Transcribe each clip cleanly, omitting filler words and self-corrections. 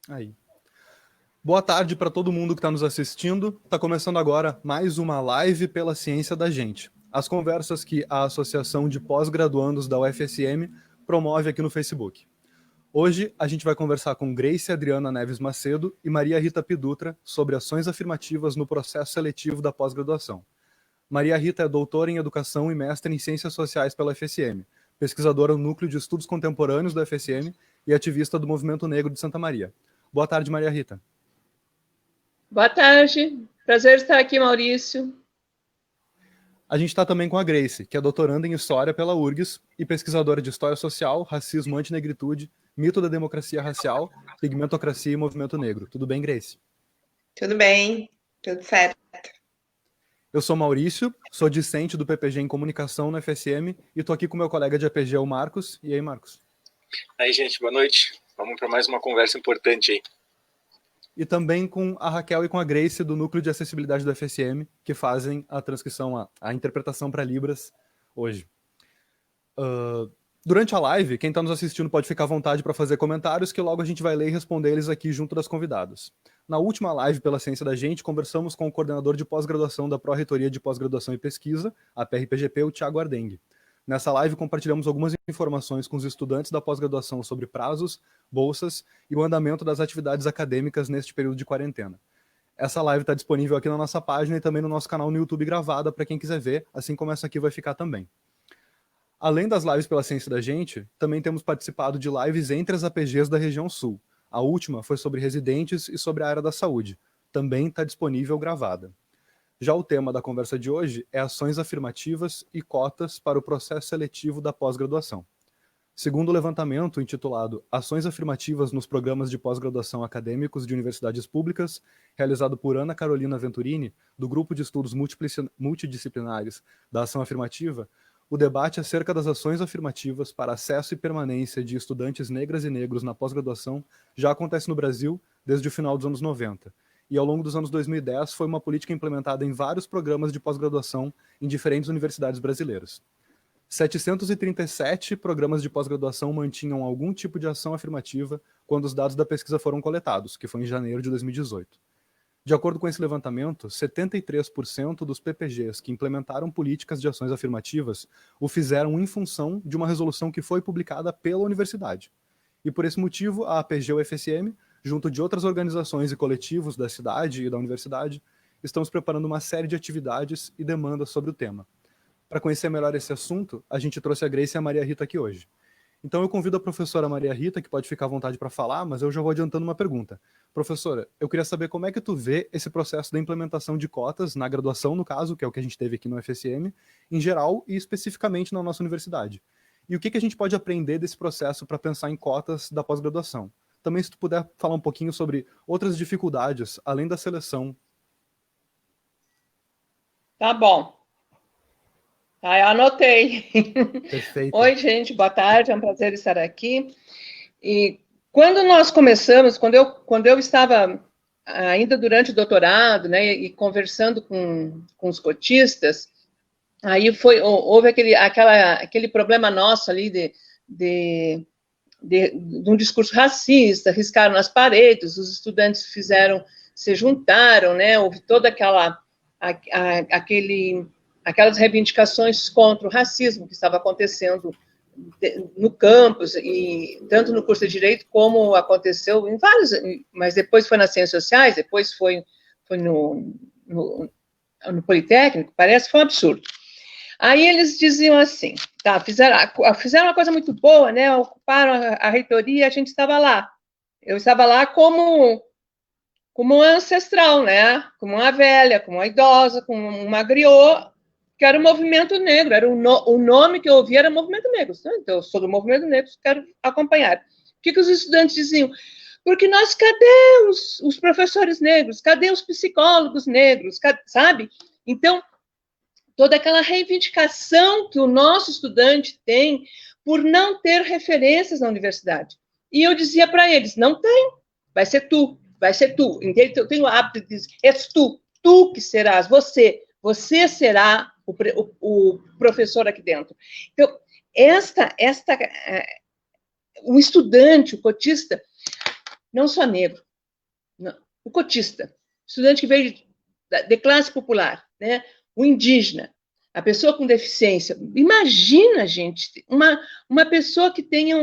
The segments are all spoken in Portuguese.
Aí. Boa tarde para todo mundo que está nos assistindo. Está começando agora mais uma live pela ciência da gente. As conversas que a Associação de Pós-Graduandos da UFSM promove aqui no Facebook. Hoje a gente vai conversar com Grace Adriana Neves Macedo e Maria Rita Pidutra sobre ações afirmativas no processo seletivo da pós-graduação. Maria Rita é doutora em Educação e mestre em Ciências Sociais pela UFSM, pesquisadora no Núcleo de Estudos Contemporâneos da UFSM e ativista do Movimento Negro de Santa Maria. Boa tarde, Maria Rita. Boa tarde, prazer estar aqui, Maurício. A gente está também com a Grace, que é doutoranda em História pela URGS e pesquisadora de História Social, Racismo, Antinegritude, Mito da Democracia Racial, Pigmentocracia e Movimento Negro. Tudo bem, Grace? Tudo bem, tudo certo. Eu sou Maurício, sou discente do PPG em Comunicação na UFSM e estou aqui com meu colega de APG, o Marcos. E aí, Marcos? Aí, gente, boa noite. Vamos para mais uma conversa importante aí. E também com a Raquel e com a Grace do Núcleo de Acessibilidade do UFSM, que fazem a transcrição, a interpretação para Libras hoje. Durante a live, quem está nos assistindo pode ficar à vontade para fazer comentários, que logo a gente vai ler e responder eles aqui junto das convidadas. Na última live pela Ciência da Gente, conversamos com o coordenador de pós-graduação da Pró-Reitoria de Pós-Graduação e Pesquisa, a PRPGP, o Thiago Ardengue. Nessa live, compartilhamos algumas informações com os estudantes da pós-graduação sobre prazos, bolsas e o andamento das atividades acadêmicas neste período de quarentena. Essa live está disponível aqui na nossa página e também no nosso canal no YouTube gravada para quem quiser ver, assim como essa aqui vai ficar também. Além das lives pela Ciência da Gente, também temos participado de lives entre as APGs da região sul. A última foi sobre residentes e sobre a área da saúde. Também está disponível gravada. Já o tema da conversa de hoje é ações afirmativas e cotas para o processo seletivo da pós-graduação. Segundo o levantamento intitulado Ações Afirmativas nos Programas de Pós-Graduação Acadêmicos de Universidades Públicas, realizado por Ana Carolina Venturini, do Grupo de Estudos Multidisciplinares da Ação Afirmativa, o debate acerca das ações afirmativas para acesso e permanência de estudantes negras e negros na pós-graduação já acontece no Brasil desde o final dos anos 90. E ao longo dos anos 2010 foi uma política implementada em vários programas de pós-graduação em diferentes universidades brasileiras. 737 programas de pós-graduação mantinham algum tipo de ação afirmativa quando os dados da pesquisa foram coletados, que foi em janeiro de 2018. De acordo com esse levantamento, 73% dos PPGs que implementaram políticas de ações afirmativas o fizeram em função de uma resolução que foi publicada pela universidade. E por esse motivo, a APG-UFSM, junto de outras organizações e coletivos da cidade e da universidade, estamos preparando uma série de atividades e demandas sobre o tema. Para conhecer melhor esse assunto, a gente trouxe a Grace e a Maria Rita aqui hoje. Então eu convido a professora Maria Rita, que pode ficar à vontade para falar, mas eu já vou adiantando uma pergunta. Professora, eu queria saber como é que tu vê esse processo da implementação de cotas, na graduação, no caso, que é o que a gente teve aqui no UFSM, em geral e especificamente na nossa universidade. E o que a gente pode aprender desse processo para pensar em cotas da pós-graduação? Também, se tu puder falar um pouquinho sobre outras dificuldades, além da seleção. Tá bom. Ah, eu anotei. Perfeito. Oi, gente, boa tarde, é um prazer estar aqui. E quando nós começamos, quando eu estava ainda durante o doutorado, né, e conversando com os cotistas, aí houve aquele problema nosso ali de um discurso racista, riscaram nas paredes, os estudantes se juntaram, né, houve toda aquelas reivindicações contra o racismo que estava acontecendo no campus, e tanto no curso de Direito como aconteceu em vários, mas depois foi nas Ciências Sociais, depois foi no Politécnico, parece, foi um absurdo. Aí eles diziam assim, tá, fizeram uma coisa muito boa, né, ocuparam a reitoria, a gente estava lá. Eu estava lá como uma ancestral, né, como uma velha, como uma idosa, como uma griot, que era o movimento negro, o nome que eu ouvi era movimento negro. Então, eu sou do movimento negro, quero acompanhar. O que os estudantes diziam? Porque cadê os professores negros? Cadê os psicólogos negros? Sabe? Então, toda aquela reivindicação que o nosso estudante tem por não ter referências na universidade. E eu dizia para eles, não tem, vai ser tu. Então, eu tenho o hábito de dizer, és tu que serás, você será o professor aqui dentro. Então, o estudante, o cotista, não só negro, não, o cotista, estudante que veio de classe popular, né? O indígena, a pessoa com deficiência. Imagina, gente, uma pessoa que tenha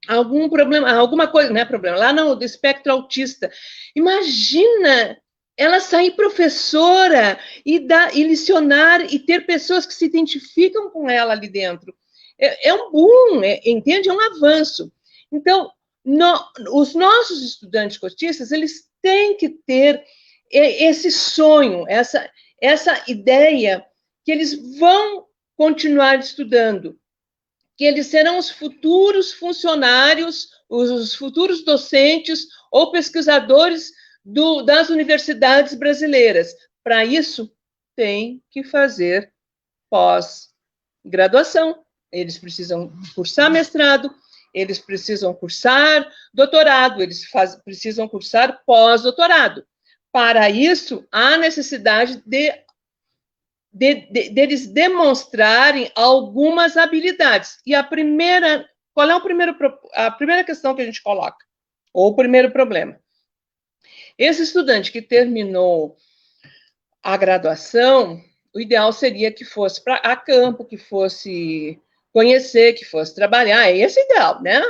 algum problema, alguma coisa, não é problema, lá no do espectro autista. Imagina ela sair professora e lecionar e ter pessoas que se identificam com ela ali dentro. É um boom, entende? É um avanço. Então, os nossos estudantes cotistas, eles têm que ter esse sonho, essa ideia que eles vão continuar estudando, que eles serão os futuros funcionários, os futuros docentes ou pesquisadores das universidades brasileiras. Para isso, tem que fazer pós-graduação. Eles precisam cursar mestrado, eles precisam cursar doutorado, eles precisam cursar pós-doutorado. Para isso, há necessidade deles demonstrarem algumas habilidades. E qual é a primeira questão que a gente coloca? Ou o primeiro problema? Esse estudante que terminou a graduação, o ideal seria que fosse a campo, que fosse conhecer, que fosse trabalhar. É esse o ideal, né?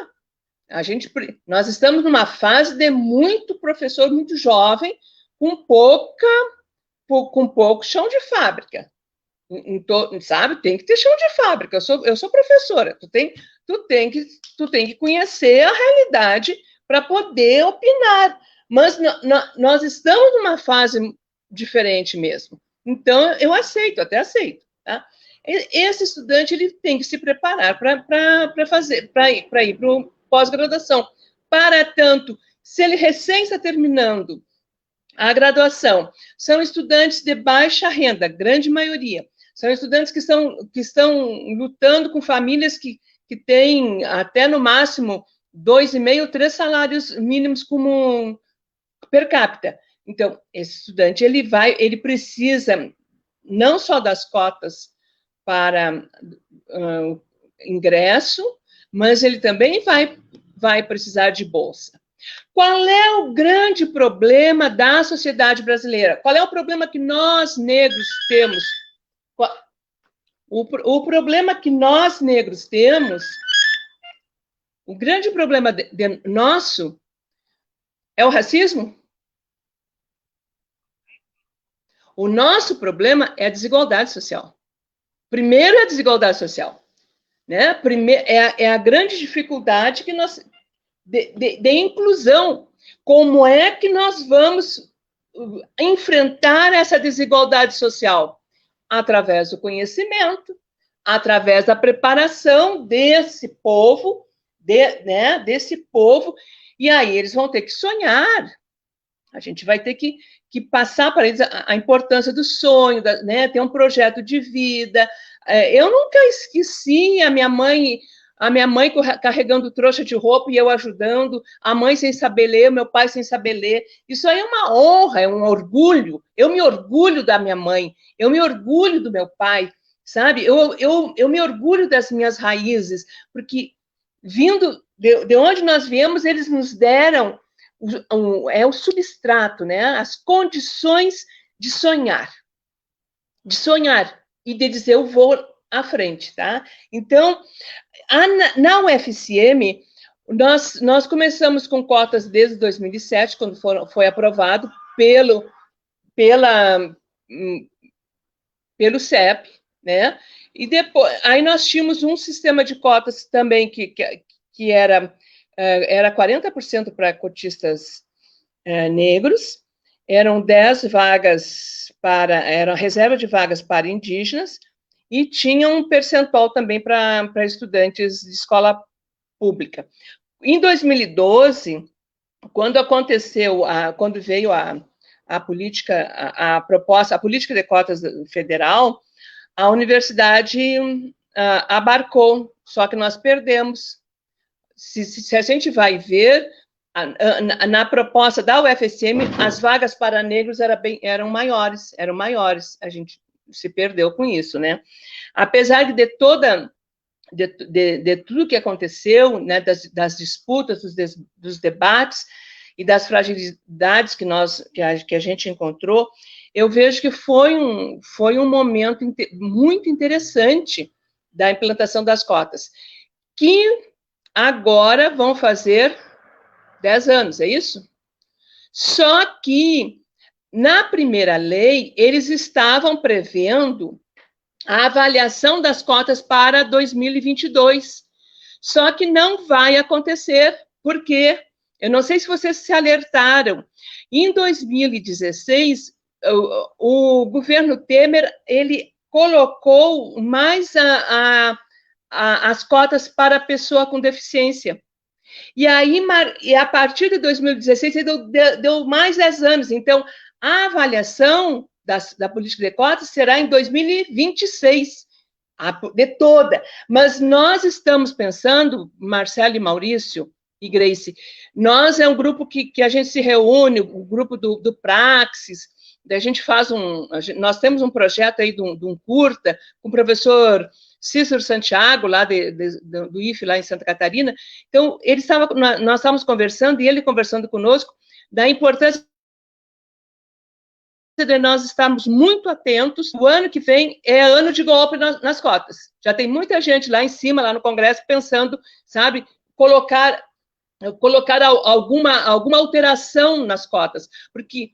Nós estamos numa fase de muito professor, muito jovem, com pouco chão de fábrica. Sabe? Tem que ter chão de fábrica. Eu sou professora. Tu tem que conhecer a realidade para poder opinar. Mas nós estamos numa fase diferente mesmo. Então, eu até aceito. Tá? Esse estudante ele tem que se preparar para ir para o pós-graduação. Para tanto, se ele recém está terminando a graduação, são estudantes de baixa renda, grande maioria. São estudantes que estão lutando com famílias que têm até no máximo 2,5, 3 salários mínimos como per capita. Então, esse estudante ele precisa não só das cotas para ingresso, mas ele também vai precisar de bolsa. Qual é o grande problema da sociedade brasileira? Qual é o problema que nós, negros, temos? O problema que nós, negros, temos, o grande problema nosso é o racismo? O nosso problema é a desigualdade social. Primeiro é a desigualdade social. Né? É a grande dificuldade que nós... de inclusão. Como é que nós vamos enfrentar essa desigualdade social? Através do conhecimento, através da preparação desse povo, desse povo, e aí eles vão ter que sonhar. A gente vai ter que passar para eles a importância do sonho, ter um projeto de vida. Eu nunca esqueci a minha mãe carregando trouxa de roupa e eu ajudando, a mãe sem saber ler, meu pai sem saber ler. Isso aí é uma honra, é um orgulho. Eu me orgulho da minha mãe, eu me orgulho do meu pai, sabe? Eu me orgulho das minhas raízes, porque vindo de onde nós viemos, eles nos deram o substrato, né? As condições de sonhar e de dizer eu vou à frente, tá? Então, na UFSM, nós começamos com cotas desde 2007, quando foi aprovado pelo CEP, né? E depois, aí nós tínhamos um sistema de cotas também que era 40% para cotistas negros, eram 10 vagas era reserva de vagas para indígenas, e tinha um percentual também para estudantes de escola pública. Em 2012, quando veio a política de cotas federal, a universidade abarcou, só que nós perdemos. Se a gente vai ver, na proposta da UFSM, as vagas para negros eram maiores, a gente se perdeu com isso, né? Apesar de tudo que aconteceu, né, das disputas, dos debates, e das fragilidades que a gente encontrou, eu vejo que foi um momento muito interessante da implantação das cotas, que agora vão fazer 10 anos, é isso? Só que, na primeira lei, eles estavam prevendo a avaliação das cotas para 2022. Só que não vai acontecer, porque, eu não sei se vocês se alertaram, em 2016, o governo Temer, ele colocou mais as cotas para pessoa com deficiência. E aí, a partir de 2016, ele deu mais 10 anos. Então, a avaliação da política de cotas será em 2026, de toda. Mas nós estamos pensando, Marcelo e Maurício e Grace, nós é um grupo que a gente se reúne, o grupo do Praxis, a gente nós temos um projeto aí de um curta com o professor Cícero Santiago, lá do IFE, lá em Santa Catarina. Então, nós estávamos conversando, e ele conversando conosco, da importância de nós estarmos muito atentos. O ano que vem é ano de golpe nas cotas. Já tem muita gente lá em cima, lá no Congresso, pensando, sabe, colocar alguma alteração nas cotas, porque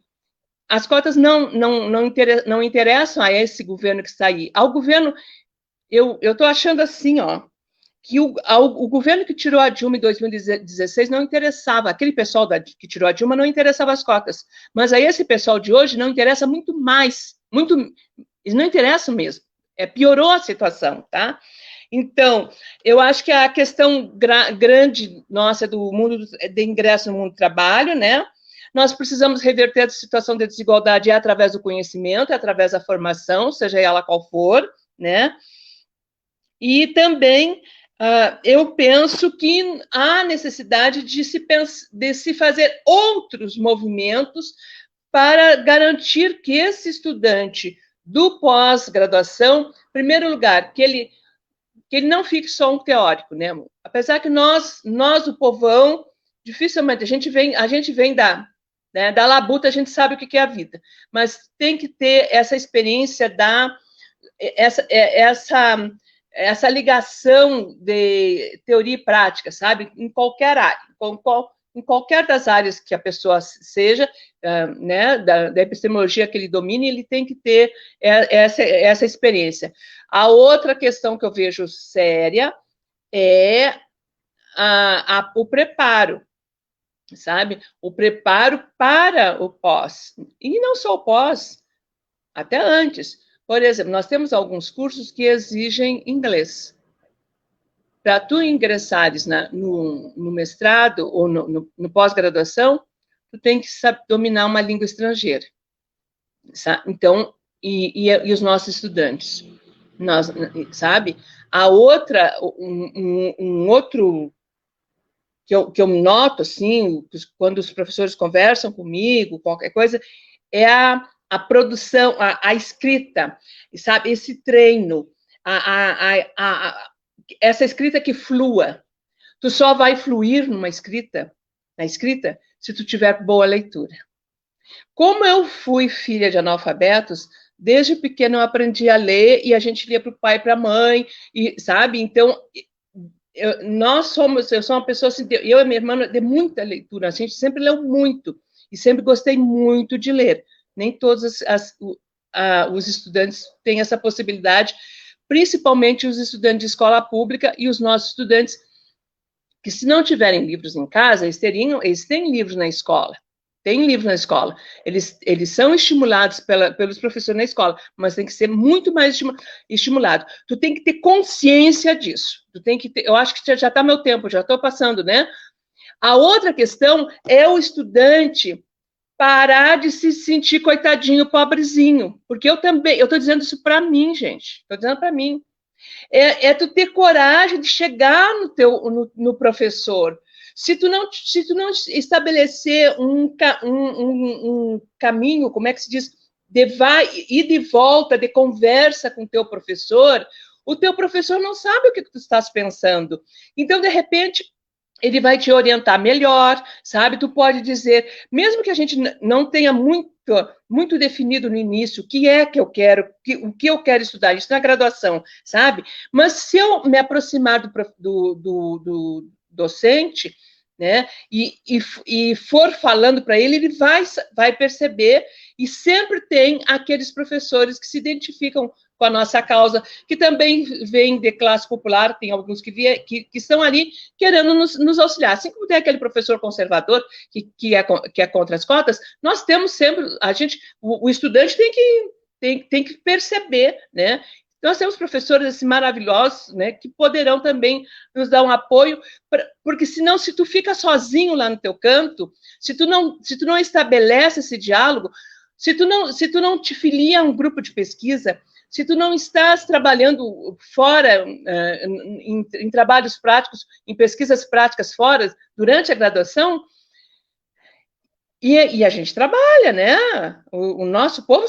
as cotas não interessam a esse governo que está aí. Ao governo, eu estou achando assim, ó, que o governo que tirou a Dilma em 2016 não interessava, aquele pessoal que tirou a Dilma não interessava as cotas, mas aí esse pessoal de hoje não interessa muito mais, eles não interessam mesmo, piorou a situação, tá? Então, eu acho que a questão grande nossa do mundo de ingresso no mundo do trabalho, né? Nós precisamos reverter a situação de desigualdade através do conhecimento, através da formação, seja ela qual for, né? E também eu penso que há necessidade de se fazer outros movimentos para garantir que esse estudante do pós-graduação, em primeiro lugar, que ele não fique só um teórico, né? Apesar que nós o povão, dificilmente, a gente vem da labuta, a gente sabe o que é a vida, mas tem que ter essa experiência essa ligação de teoria e prática, sabe? Em qualquer área, em qualquer das áreas que a pessoa seja, né, da epistemologia que ele domine, ele tem que ter essa experiência. A outra questão que eu vejo séria é o preparo, sabe? O preparo para o pós. E não só o pós, até antes. Por exemplo, nós temos alguns cursos que exigem inglês. Para tu ingressares no mestrado ou no pós-graduação, tu tem que dominar uma língua estrangeira. Sabe? Então, e os nossos estudantes, sabe? A outra, um outro que eu noto, assim, quando os professores conversam comigo, qualquer coisa, é a produção, a escrita, sabe? Esse treino, essa escrita que flua. Tu só vai fluir na escrita, se tu tiver boa leitura. Como eu fui filha de analfabetos, desde pequena eu aprendi a ler e a gente lia para o pai e para a mãe, e, sabe? Então, eu sou uma pessoa assim, eu e minha irmã, de muita leitura, a gente sempre leu muito, e sempre gostei muito de ler. Nem todos os estudantes têm essa possibilidade, principalmente os estudantes de escola pública e os nossos estudantes que, se não tiverem livros em casa, eles têm livros na escola. Tem livro na escola. Eles são estimulados pelos professores na escola, mas tem que ser muito mais estimulado. Tu tem que ter consciência disso. Eu acho que já está meu tempo, já estou passando, né? A outra questão é o estudante parar de se sentir coitadinho, pobrezinho. Porque eu estou dizendo isso para mim, gente. Estou dizendo para mim. É tu ter coragem de chegar no professor. Se tu não estabelecer um caminho, como é que se diz, ir de volta, de conversa com o teu professor não sabe o que tu estás pensando. Então, de repente, ele vai te orientar melhor, sabe? Tu pode dizer, mesmo que a gente não tenha muito definido no início o que é que eu quero, o que eu quero estudar, isso na graduação, sabe? Mas se eu me aproximar do docente, né, e for falando para ele, ele vai perceber, e sempre tem aqueles professores que se identificam com a nossa causa, que também vêm de classe popular, tem alguns que estão ali querendo nos auxiliar. Assim como tem aquele professor conservador que é contra as cotas, nós temos sempre, o estudante tem que perceber, né? Nós temos professores assim, maravilhosos, né, que poderão também nos dar um apoio, porque senão, se tu fica sozinho lá no teu canto, se tu não estabelece esse diálogo, se tu não te filia a um grupo de pesquisa, se tu não estás trabalhando fora, em trabalhos práticos, em pesquisas práticas fora, durante a graduação, e a gente trabalha, né? O nosso povo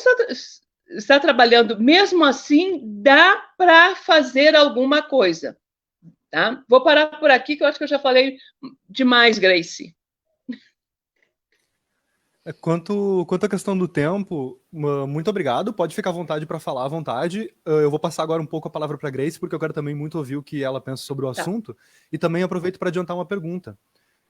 está trabalhando, mesmo assim, dá para fazer alguma coisa. Tá? Vou parar por aqui, que eu acho que eu já falei demais, Grace. Quanto à questão do tempo, muito obrigado. Pode ficar à vontade para falar à vontade. Eu vou passar agora um pouco a palavra para a Grace, porque eu quero também muito ouvir o que ela pensa sobre o assunto. E também aproveito para adiantar uma pergunta.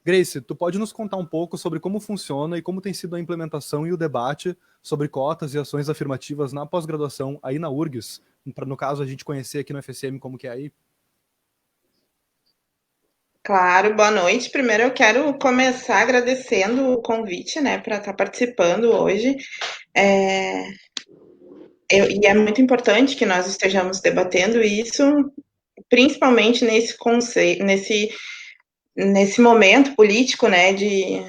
Grace, tu pode nos contar um pouco sobre como funciona e como tem sido a implementação e o debate sobre cotas e ações afirmativas na pós-graduação aí na URGS, para, no caso, a gente conhecer aqui no FSM como que é aí? Claro, boa noite. Primeiro eu quero começar agradecendo o convite, né, para estar participando hoje. E é muito importante que nós estejamos debatendo isso, principalmente nesse momento político, né, de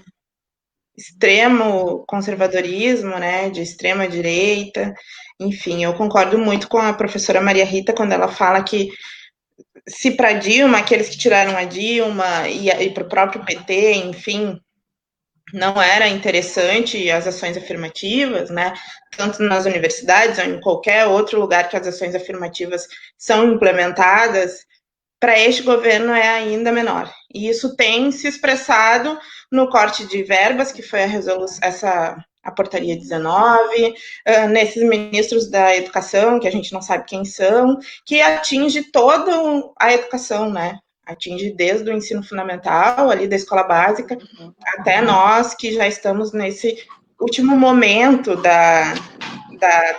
extremo conservadorismo, né, de extrema direita. Enfim, eu concordo muito com a professora Maria Rita quando ela fala que se para Dilma, aqueles que tiraram a Dilma e para o próprio PT, enfim, não era interessante as ações afirmativas, né? Tanto nas universidades ou em qualquer outro lugar que as ações afirmativas são implementadas, para este governo é ainda menor. E isso tem se expressado no corte de verbas, que foi a portaria 19, nesses ministros da educação, que a gente não sabe quem são, que atinge toda a educação, né? Atinge desde o ensino fundamental, ali da escola básica, até nós que já estamos nesse último momento da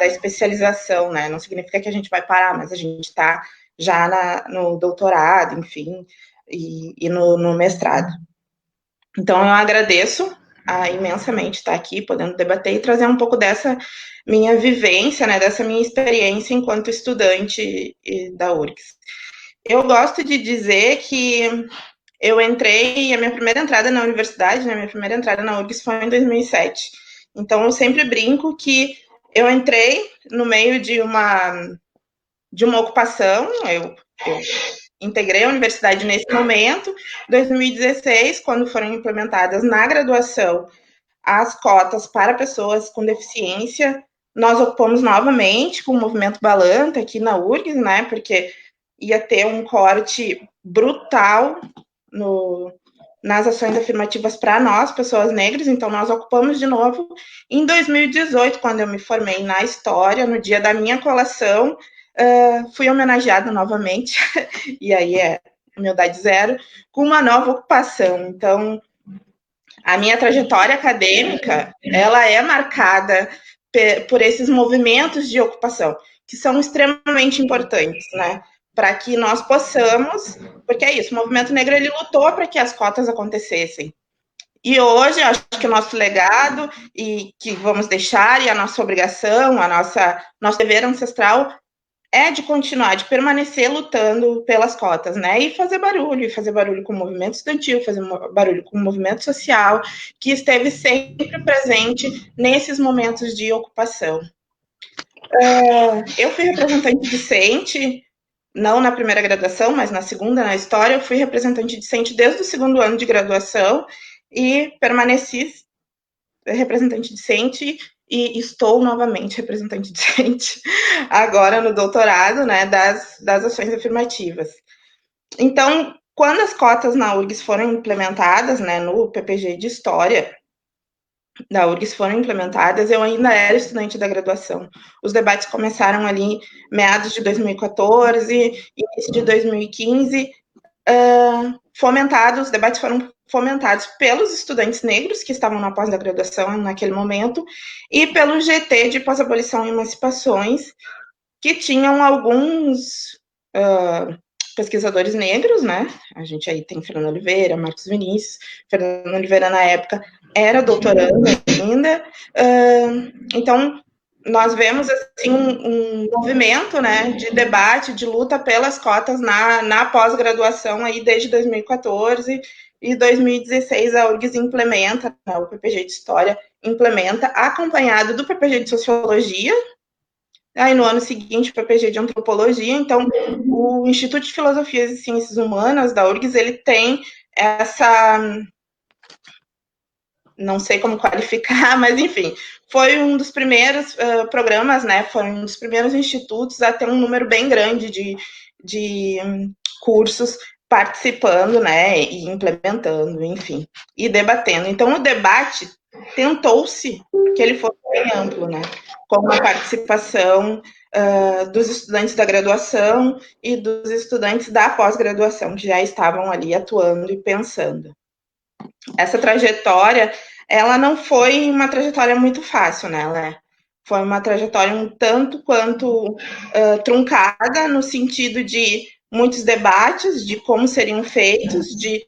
especialização, né? Não significa que a gente vai parar, mas a gente está já no doutorado, enfim, e no mestrado. Então, eu agradeço imensamente estar aqui, podendo debater e trazer um pouco dessa minha vivência, né, dessa minha experiência enquanto estudante da URGS. Eu gosto de dizer que eu entrei, a minha primeira entrada na universidade, né, minha primeira entrada na URGS foi em 2007. Então, eu sempre brinco que eu entrei no meio de uma ocupação, eu integrei a universidade nesse momento. Em 2016, quando foram implementadas na graduação as cotas para pessoas com deficiência, nós ocupamos novamente com o movimento Balanta aqui na URGS, né, porque ia ter um corte brutal nas ações afirmativas para nós, pessoas negras, então nós ocupamos de novo. Em 2018, quando eu me formei na História, no dia da minha colação, fui homenageada novamente, e aí é humildade zero, com uma nova ocupação. Então, a minha trajetória acadêmica, ela é marcada por esses movimentos de ocupação, que são extremamente importantes, né? Para que nós possamos, porque é isso, o movimento negro, ele lutou para que as cotas acontecessem. E hoje, acho que o nosso legado, e que vamos deixar, e a nossa obrigação, nosso dever ancestral, é de continuar, de permanecer lutando pelas cotas, né? E fazer barulho com o movimento estudantil, fazer barulho com o movimento social, que esteve sempre presente nesses momentos de ocupação. Eu fui representante discente, não na primeira graduação, mas na segunda, na História, eu fui representante discente desde o segundo ano de graduação e permaneci representante discente e estou novamente representante discente agora no doutorado, né, das ações afirmativas. Então, quando as cotas na URGS foram implementadas, né, no PPG de História da URGS foram implementadas, eu ainda era estudante da graduação. Os debates começaram ali meados de 2014, início de 2015, os debates foram fomentados pelos estudantes negros que estavam na pós-graduação naquele momento e pelo GT de Pós-Abolição e Emancipações, que tinham alguns pesquisadores negros, né? A gente aí tem Fernando Oliveira, Marcos Vinícius. Fernando Oliveira, na época, era doutorando ainda. Então, nós vemos assim, um movimento, né, de debate, de luta pelas cotas na pós-graduação aí desde 2014 e 2016 a URGS implementa, né, o PPG de História implementa, acompanhado do PPG de Sociologia. Aí no ano seguinte o PPG de Antropologia. Então o Instituto de Filosofias e Ciências Humanas da URGS, ele tem essa, não sei como qualificar, mas enfim, foi um dos primeiros programas, né, foi um dos primeiros institutos a ter um número bem grande de cursos participando, né, e implementando, enfim, e debatendo. Então o debate tentou-se que ele fosse bem amplo, né, com a participação dos estudantes da graduação e dos estudantes da pós-graduação, que já estavam ali atuando e pensando. Essa trajetória, ela não foi uma trajetória muito fácil, né? Ela foi uma trajetória um tanto quanto truncada, no sentido de muitos debates de como seriam feitos, de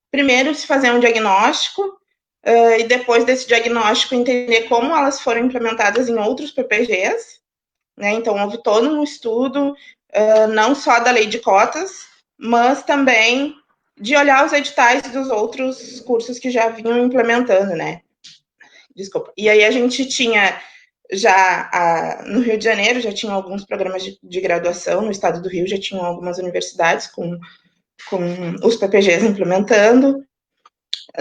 primeiro se fazer um diagnóstico, e depois desse diagnóstico entender como elas foram implementadas em outros PPGs, né? Então houve todo um estudo, não só da lei de cotas, mas também de olhar os editais dos outros cursos que já vinham implementando, né? Desculpa. E aí a gente tinha já, no Rio de Janeiro, já tinha alguns programas de graduação, no estado do Rio já tinham algumas universidades com os PPGs implementando.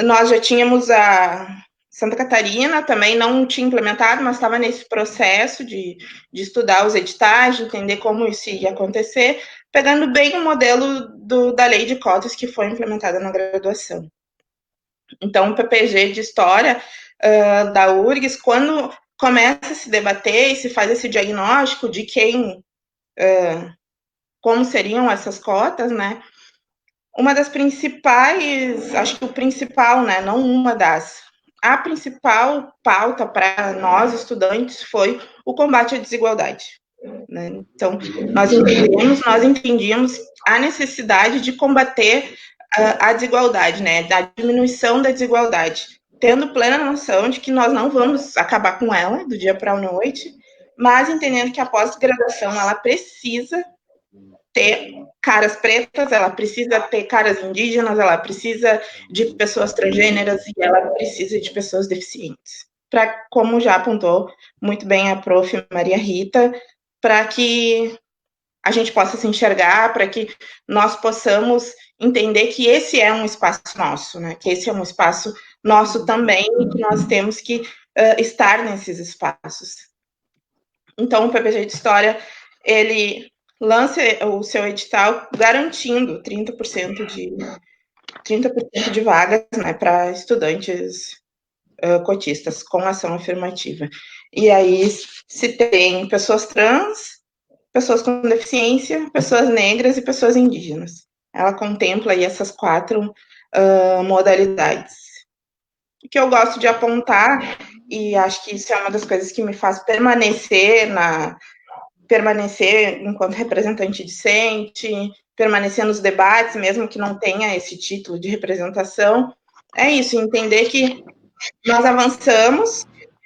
Nós já tínhamos a Santa Catarina, também não tinha implementado, mas estava nesse processo de estudar os editais, de entender como isso ia acontecer, pegando bem o modelo da lei de cotas que foi implementada na graduação. Então, o PPG de História da URGS, quando começa a se debater e se faz esse diagnóstico de como seriam essas cotas, né? Uma das principais, acho que o principal, né, não uma das, a principal pauta para nós, estudantes, foi o combate à desigualdade, né? Então, nós entendíamos a necessidade de combater a desigualdade, né, da diminuição da desigualdade, tendo plena noção de que nós não vamos acabar com ela do dia para a noite, mas entendendo que a pós-graduação, ela precisa ter caras pretas, ela precisa ter caras indígenas, ela precisa de pessoas transgêneras e ela precisa de pessoas deficientes. Para, como já apontou muito bem a prof. Maria Rita, para que a gente possa se enxergar, para que nós possamos entender que esse é um espaço nosso, né? Que esse é um espaço nosso também e que nós temos que estar nesses espaços. Então, o PPG de História, ele lança o seu edital garantindo 30% de vagas, né, para estudantes cotistas com ação afirmativa. E aí se tem pessoas trans, pessoas com deficiência, pessoas negras e pessoas indígenas. Ela contempla aí essas 4 modalidades. O que eu gosto de apontar, e acho que isso é uma das coisas que me faz permanecer enquanto representante discente, permanecer nos debates, mesmo que não tenha esse título de representação, é isso, entender que nós avançamos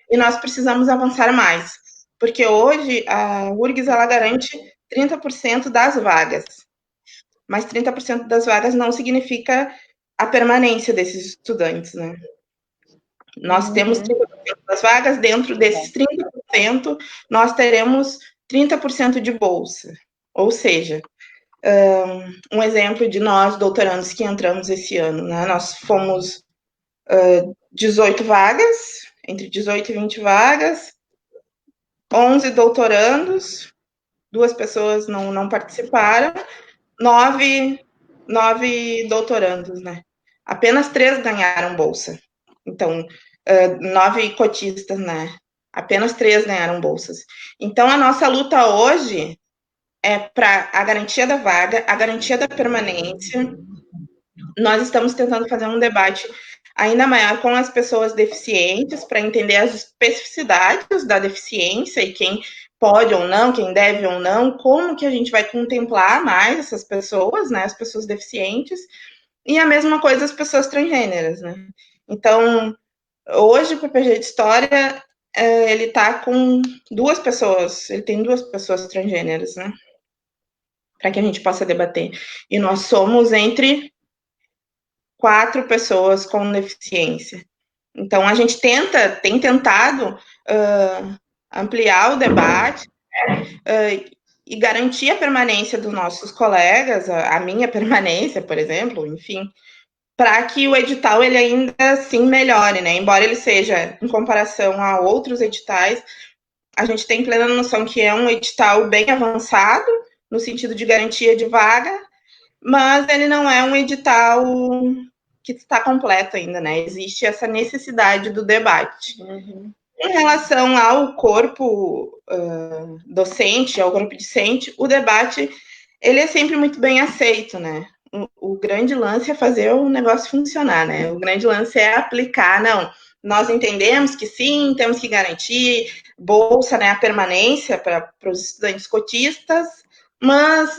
e nós precisamos avançar mais, porque hoje a URGS, ela garante 30% das vagas, mas 30% das vagas não significa a permanência desses estudantes, né? Nós temos 30% das vagas, dentro desses 30%, nós teremos 30% de bolsa, ou seja, um exemplo de nós, doutorandos, que entramos esse ano, né? Nós fomos 18 vagas, entre 18 e 20 vagas, 11 doutorandos, 2 pessoas não participaram, 9 9 doutorandos, né? Apenas 3 ganharam bolsa. Então, 9 cotistas, né? Apenas 3 ganharam bolsas. Então, a nossa luta hoje é para a garantia da vaga, a garantia da permanência. Nós estamos tentando fazer um debate ainda maior com as pessoas deficientes para entender as especificidades da deficiência e quem pode ou não, quem deve ou não, como que a gente vai contemplar mais essas pessoas, né, as pessoas deficientes, e a mesma coisa as pessoas transgêneras, né. Então, hoje o PPG de História, ele está com 2 pessoas, ele tem 2 pessoas transgêneras, né, para que a gente possa debater. E nós somos entre 4 pessoas com deficiência. Então, a gente tem tentado ampliar o debate e garantir a permanência dos nossos colegas, a minha permanência, por exemplo, enfim, para que o edital ele ainda assim melhore, né? Embora ele seja, em comparação a outros editais, a gente tem plena noção que é um edital bem avançado, no sentido de garantia de vaga, mas ele não é um edital que está completo ainda, né? Existe essa necessidade do debate. Uhum. Em relação ao corpo docente, ao corpo discente, o debate ele é sempre muito bem aceito, né? O grande lance é fazer o negócio funcionar, né? O grande lance é aplicar, não. Nós entendemos que sim, temos que garantir bolsa, né, a permanência para os estudantes cotistas, mas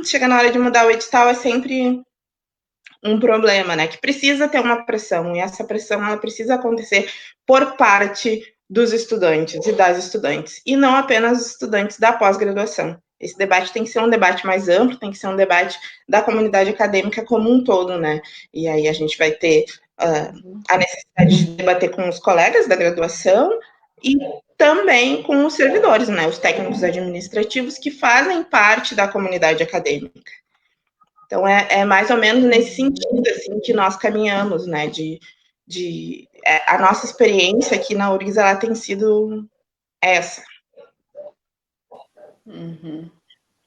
chega na hora de mudar o edital é sempre um problema, né, que precisa ter uma pressão, e essa pressão ela precisa acontecer por parte dos estudantes e das estudantes, e não apenas os estudantes da pós-graduação. Esse debate tem que ser um debate mais amplo, tem que ser um debate da comunidade acadêmica como um todo, né, e aí a gente vai ter a necessidade de debater com os colegas da graduação e também com os servidores, né, os técnicos administrativos que fazem parte da comunidade acadêmica. Então, é mais ou menos nesse sentido, assim, que nós caminhamos, né, a nossa experiência aqui na URGS, ela tem sido essa. Uhum.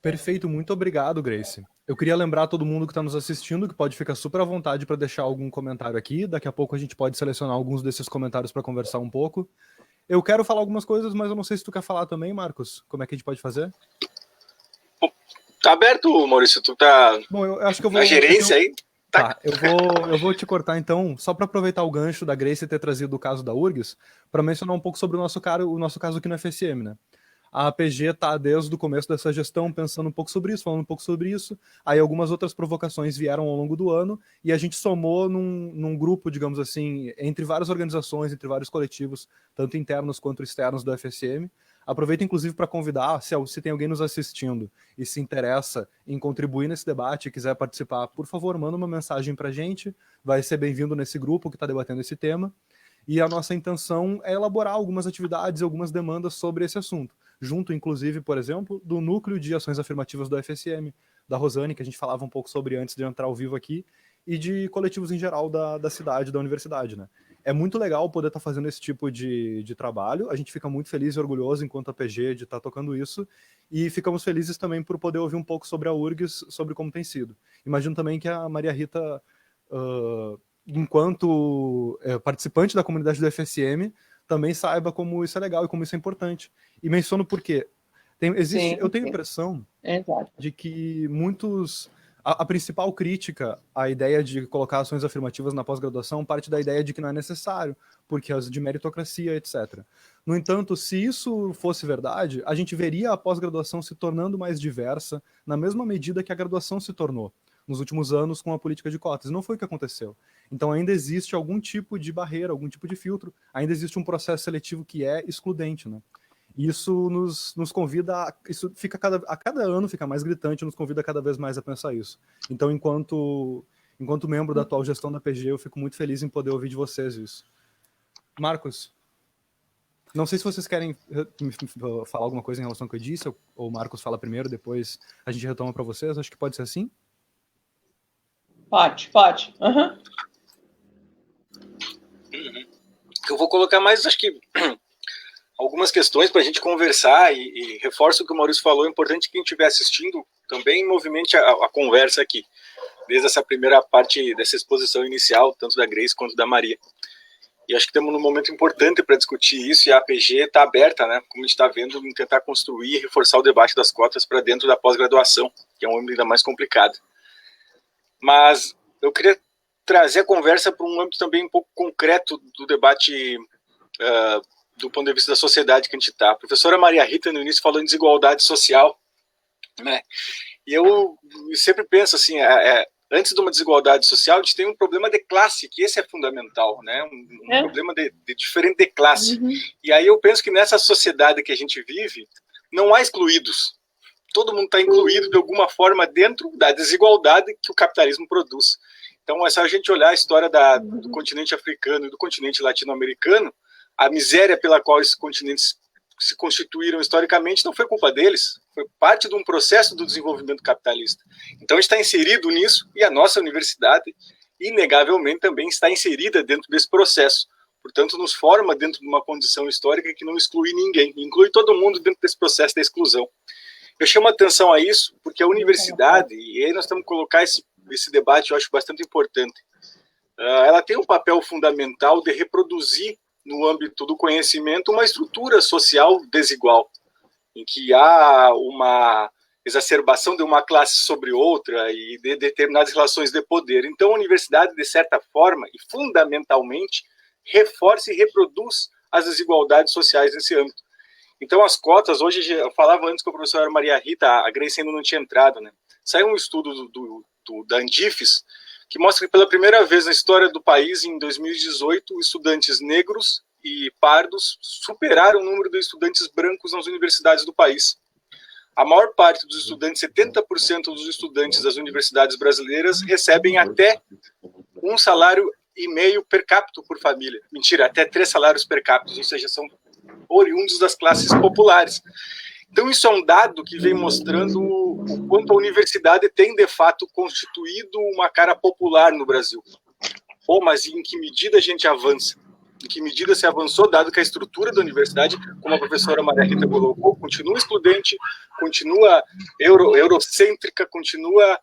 Perfeito, muito obrigado, Grace. Eu queria lembrar todo mundo que está nos assistindo que pode ficar super à vontade para deixar algum comentário aqui, daqui a pouco a gente pode selecionar alguns desses comentários para conversar um pouco. Eu quero falar algumas coisas, mas eu não sei se tu quer falar também, Marcos, como é que a gente pode fazer? Tá aberto, Maurício, tu tá. Bom, eu acho que eu vou... Na gerência aí? Tá, eu vou te cortar então, só para aproveitar o gancho da Grace ter trazido o caso da URGS, para mencionar um pouco sobre o nosso caso aqui no FSM, né? A APG está desde o começo dessa gestão pensando um pouco sobre isso, falando um pouco sobre isso, aí algumas outras provocações vieram ao longo do ano, e a gente somou num grupo, digamos assim, entre várias organizações, entre vários coletivos, tanto internos quanto externos do FSM. Aproveito, inclusive, para convidar, se tem alguém nos assistindo e se interessa em contribuir nesse debate e quiser participar, por favor, manda uma mensagem para a gente, vai ser bem-vindo nesse grupo que está debatendo esse tema, e a nossa intenção é elaborar algumas atividades e algumas demandas sobre esse assunto, junto, inclusive, por exemplo, do Núcleo de Ações Afirmativas do FSM, da Rosane, que a gente falava um pouco sobre antes de entrar ao vivo aqui, e de coletivos em geral da cidade, da universidade, né? É muito legal poder estar fazendo esse tipo de trabalho, a gente fica muito feliz e orgulhoso enquanto APG de estar tocando isso, e ficamos felizes também por poder ouvir um pouco sobre a URGS, sobre como tem sido. Imagino também que a Maria Rita, enquanto participante da comunidade do FSM, também saiba como isso é legal e como isso é importante. E menciono porque eu tenho a impressão de que muitos... A principal crítica à ideia de colocar ações afirmativas na pós-graduação parte da ideia de que não é necessário, porque é de meritocracia, etc. No entanto, se isso fosse verdade, a gente veria a pós-graduação se tornando mais diversa, na mesma medida que a graduação se tornou nos últimos anos com a política de cotas. Não foi o que aconteceu. Então ainda existe algum tipo de barreira, algum tipo de filtro, ainda existe um processo seletivo que é excludente, né? Isso nos convida, isso fica a cada ano fica mais gritante, nos convida cada vez mais a pensar isso. Então, enquanto membro da atual gestão da PG, eu fico muito feliz em poder ouvir de vocês isso. Marcos, não sei se vocês querem falar alguma coisa em relação ao que eu disse, ou o Marcos fala primeiro, depois a gente retoma para vocês, acho que pode ser assim? Pode. Uhum. Eu vou colocar mais, acho que... algumas questões para a gente conversar e reforço o que o Maurício falou, é importante que quem estiver assistindo também movimente a conversa aqui. desde essa primeira parte dessa exposição inicial, tanto da Grace quanto da Maria. E acho que estamos num momento importante para discutir isso, e a APG está aberta, né, como a gente está vendo, em tentar construir e reforçar o debate das cotas para dentro da pós-graduação, que é um âmbito ainda mais complicado. Mas eu queria trazer a conversa para um âmbito também um pouco concreto do debate do ponto de vista da sociedade que a gente está. A professora Maria Rita, no início, falou em desigualdade social, né? E eu sempre penso assim, antes de uma desigualdade social, a gente tem um problema de classe, que esse é fundamental, né? Um problema de diferente de classe. Uhum. E aí eu penso que nessa sociedade que a gente vive, não há excluídos. Todo mundo está incluído de alguma forma dentro da desigualdade que o capitalismo produz. Então é só a gente olhar a história do continente africano e do continente latino-americano, a miséria pela qual esses continentes se constituíram historicamente não foi culpa deles, foi parte de um processo do desenvolvimento capitalista. Então a gente está inserido nisso, e a nossa universidade, inegavelmente, também está inserida dentro desse processo. Portanto, nos forma dentro de uma condição histórica que não exclui ninguém, inclui todo mundo dentro desse processo da exclusão. Eu chamo a atenção a isso porque a universidade, e aí nós temos que colocar esse debate, eu acho bastante importante, ela tem um papel fundamental de reproduzir no âmbito do conhecimento uma estrutura social desigual, em que há uma exacerbação de uma classe sobre outra e de determinadas relações de poder. Então a universidade, de certa forma, e fundamentalmente, reforça e reproduz as desigualdades sociais nesse âmbito. Então as cotas, hoje, eu falava antes com a professora Maria Rita, a Grace ainda não tinha entrado, né? Saiu um estudo da Andifes, que mostra que pela primeira vez na história do país, em 2018, estudantes negros e pardos superaram o número de estudantes brancos nas universidades do país. A maior parte dos estudantes, 70% dos estudantes das universidades brasileiras, recebem até 1,5 salário per capita por família. Mentira, até 3 salários per capita, ou seja, são oriundos das classes populares. Então isso é um dado que vem mostrando o quanto a universidade tem, de fato, constituído uma cara popular no Brasil. Mas em que medida a gente avança? Em que medida se avançou, dado que a estrutura da universidade, como a professora Maria Rita colocou, continua excludente, continua eurocêntrica, continua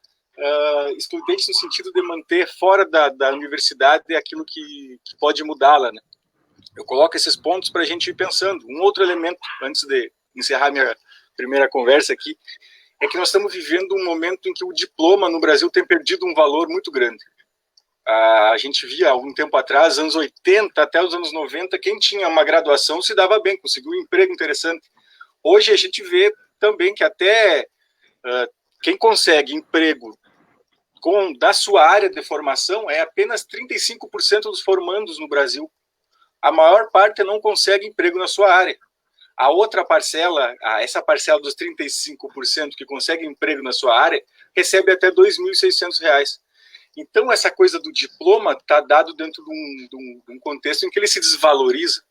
excludente no sentido de manter fora da universidade aquilo que pode mudá-la, né? Eu coloco esses pontos para a gente ir pensando. Um outro elemento, antes de encerrar minha primeira conversa aqui, é que nós estamos vivendo um momento em que o diploma no Brasil tem perdido um valor muito grande. A gente via há algum tempo atrás, anos 80 até os anos 90, quem tinha uma graduação se dava bem, conseguiu um emprego interessante. Hoje a gente vê também que até quem consegue emprego da sua área de formação é apenas 35% dos formandos no Brasil. A maior parte não consegue emprego na sua área. A outra parcela, essa parcela dos 35% que consegue emprego na sua área, recebe até R$ 2.600. Então, essa coisa do diploma está dado dentro de um contexto em que ele se desvaloriza.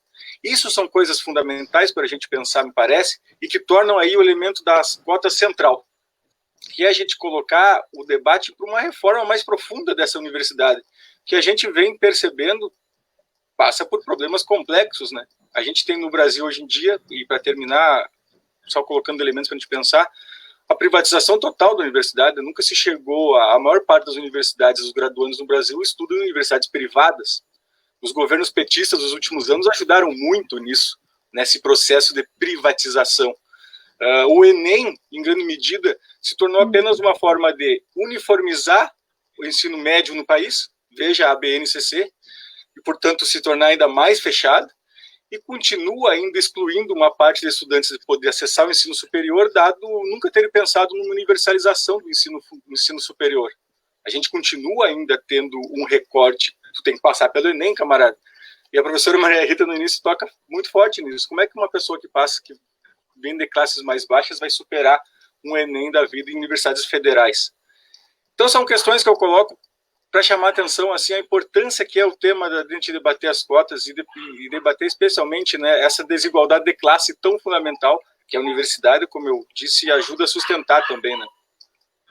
Isso são coisas fundamentais para a gente pensar, me parece, e que tornam aí o elemento das cotas central, que é a gente colocar o debate para uma reforma mais profunda dessa universidade, que a gente vem percebendo passa por problemas complexos, né? A gente tem no Brasil hoje em dia, e para terminar, só colocando elementos para a gente pensar, a privatização total da universidade. Nunca se chegou a maior parte das universidades, os graduandos no Brasil estudam em universidades privadas. Os governos petistas dos últimos anos ajudaram muito nisso, nesse processo de privatização. O Enem, em grande medida, se tornou apenas uma forma de uniformizar o ensino médio no país, veja a BNCC, e, portanto, se tornar ainda mais fechado, e continua ainda excluindo uma parte de estudantes de poder acessar o ensino superior, dado nunca terem pensado numa universalização do ensino superior. A gente continua ainda tendo um recorte, tu tem que passar pelo Enem, camarada. E a professora Maria Rita, no início, toca muito forte nisso. Como é que uma pessoa que vem de classes mais baixas, vai superar um Enem da vida em universidades federais? Então, são questões que eu coloco para chamar a atenção, assim, a importância que é o tema da gente debater as cotas e debater especialmente, né, essa desigualdade de classe tão fundamental que a universidade, como eu disse, ajuda a sustentar também, né?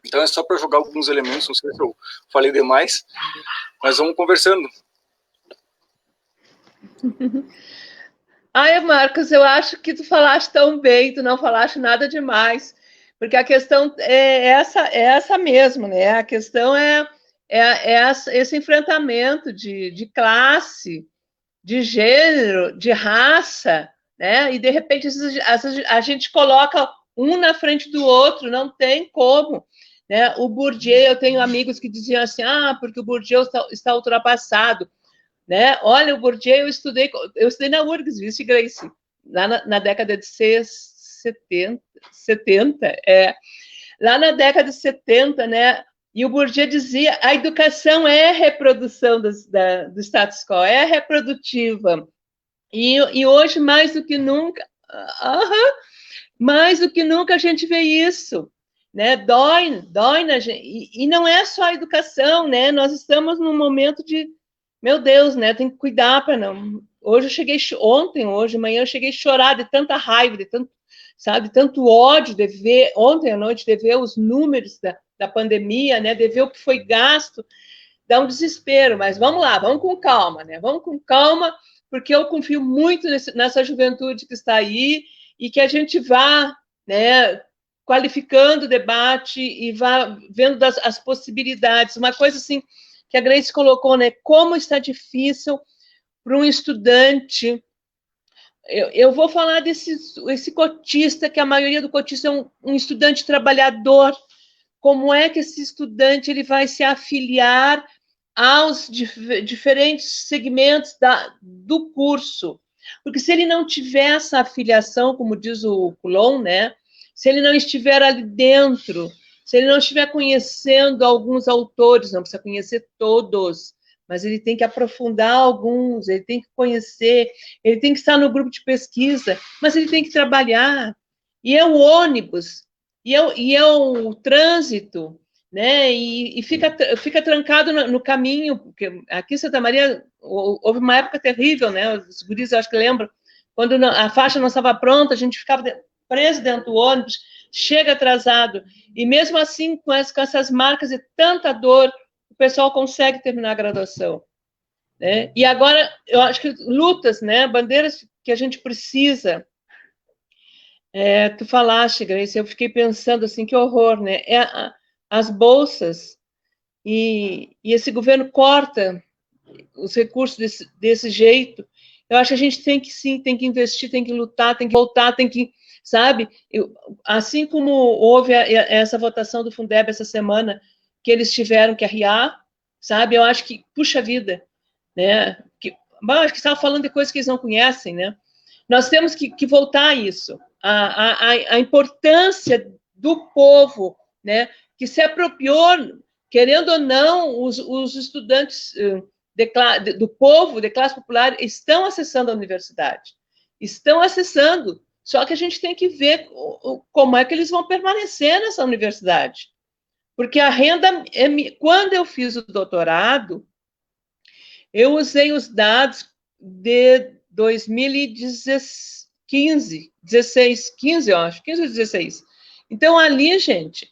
Então é só para jogar alguns elementos, não sei se eu falei demais, mas vamos conversando. Ai, Marcos, eu acho que tu falaste tão bem, tu não falaste nada demais, porque a questão é essa mesmo, né? A questão é esse enfrentamento de classe, de gênero, de raça, né? E, de repente, a gente coloca um na frente do outro, não tem como. Né? O Bourdieu, eu tenho amigos que diziam assim, porque o Bourdieu está ultrapassado. Né? Olha, o Bourdieu eu estudei na URGS, vice Grace, lá na década de 70, lá na década de 70, né? E o Bourdieu dizia, a educação é reprodução do status quo, é reprodutiva. E hoje, mais do que nunca, a gente vê isso. Né? Dói na gente. E não é só a educação, né? Nós estamos num momento de, meu Deus, né? Tem que cuidar para não... Hoje, de manhã, eu cheguei a chorar de tanta raiva, de tanto ódio de ver, ontem à noite, de ver os números da pandemia, né? De ver o que foi gasto, dá um desespero, mas vamos lá, vamos com calma, né? Vamos com calma, porque eu confio muito nessa juventude que está aí e que a gente vá, né, qualificando o debate e vá vendo as possibilidades. Uma coisa assim que a Grace colocou, né? Como está difícil para um estudante. Eu vou falar esse cotista, que a maioria do cotista é um estudante trabalhador. Como é que esse estudante ele vai se afiliar aos diferentes segmentos do curso? Porque se ele não tiver essa afiliação, como diz o Coulon, né? Se ele não estiver ali dentro, se ele não estiver conhecendo alguns autores, não precisa conhecer todos, mas ele tem que aprofundar alguns, ele tem que conhecer, ele tem que estar no grupo de pesquisa, mas ele tem que trabalhar. E é o ônibus, e é o trânsito, né? E fica trancado no caminho, porque aqui em Santa Maria houve uma época terrível, né? Os guris, eu acho que lembram, quando a faixa não estava pronta, a gente ficava preso dentro do ônibus, chega atrasado, e mesmo assim, com essas marcas e tanta dor, o pessoal consegue terminar a graduação. Né? E agora, eu acho que lutas, né? Bandeiras que a gente precisa. Tu falaste, Grace, eu fiquei pensando assim, que horror, né? As bolsas, e esse governo corta os recursos desse jeito. Eu acho que a gente tem que investir, tem que lutar, tem que voltar, tem que, sabe? Assim como houve essa votação do Fundeb essa semana, que eles tiveram que arriar, sabe? Eu acho que, puxa vida, né? Acho que estava falando de coisas que eles não conhecem, né? Nós temos que voltar a isso, a importância do povo, né? Que se apropriou, querendo ou não, os estudantes do povo, de classe popular, estão acessando a universidade. Estão acessando. Só que a gente tem que ver como é que eles vão permanecer nessa universidade. Porque a renda... Quando eu fiz o doutorado, eu usei os dados de 2015, 15, eu acho, 15 ou 16. Então, ali, gente,